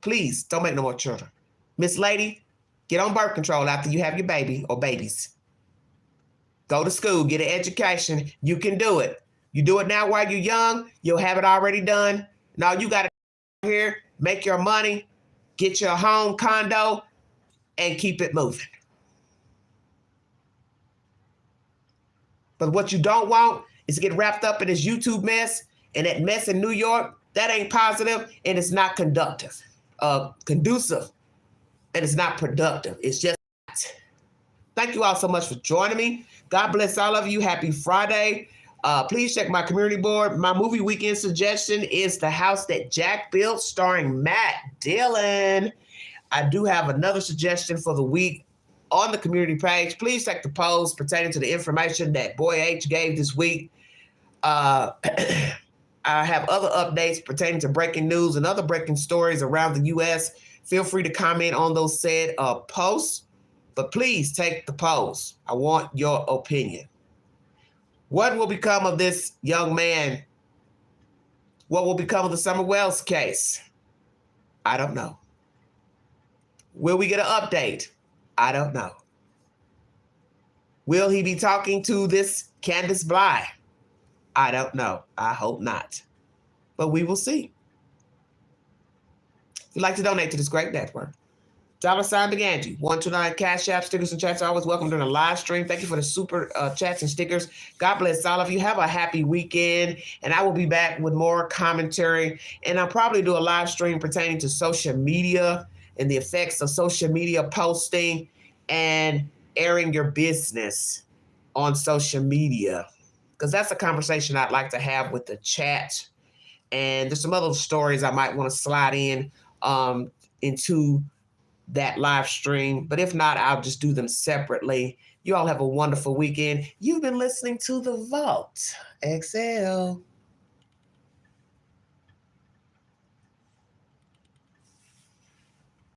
Please don't make no more children. Miss Lady, get on birth control after you have your baby or babies. Go to school, get an education. You can do it. You do it now while you're young, you'll have it already done. Now you got to here, make your money, get your home, condo, and keep it moving. But what you don't want is to get wrapped up in this YouTube mess, and that mess in New York, that ain't positive, and it's not conducive, and it's not productive. It's just not. Thank you all so much for joining me. God bless all of you. Happy Friday. Please check my community board. My movie weekend suggestion is The House That Jack Built, starring Matt Dillon. I do have another suggestion for the week on the community page. Please check the polls pertaining to the information that Boy H gave this week. I have other updates pertaining to breaking news and other breaking stories around the U.S. Feel free to comment on those said posts, but please take the polls. I want your opinion. What will become of this young man? What will become of the Summer Wells case? I don't know. Will we get an update? I don't know. Will he be talking to this Candace Bly? I don't know. I hope not. But we will see. If you'd like to donate to this great network, $sign Big Angie, 129 Cash App. Stickers and chats are always welcome during the live stream. Thank you for the super chats and stickers. God bless all of you. Have a happy weekend. And I will be back with more commentary. And I'll probably do a live stream pertaining to social media and the effects of social media posting and airing your business on social media. Because that's a conversation I'd like to have with the chat. And there's some other stories I might want to slide in into that live stream. But if not, I'll just do them separately. You all have a wonderful weekend. You've been listening to The Vault XL.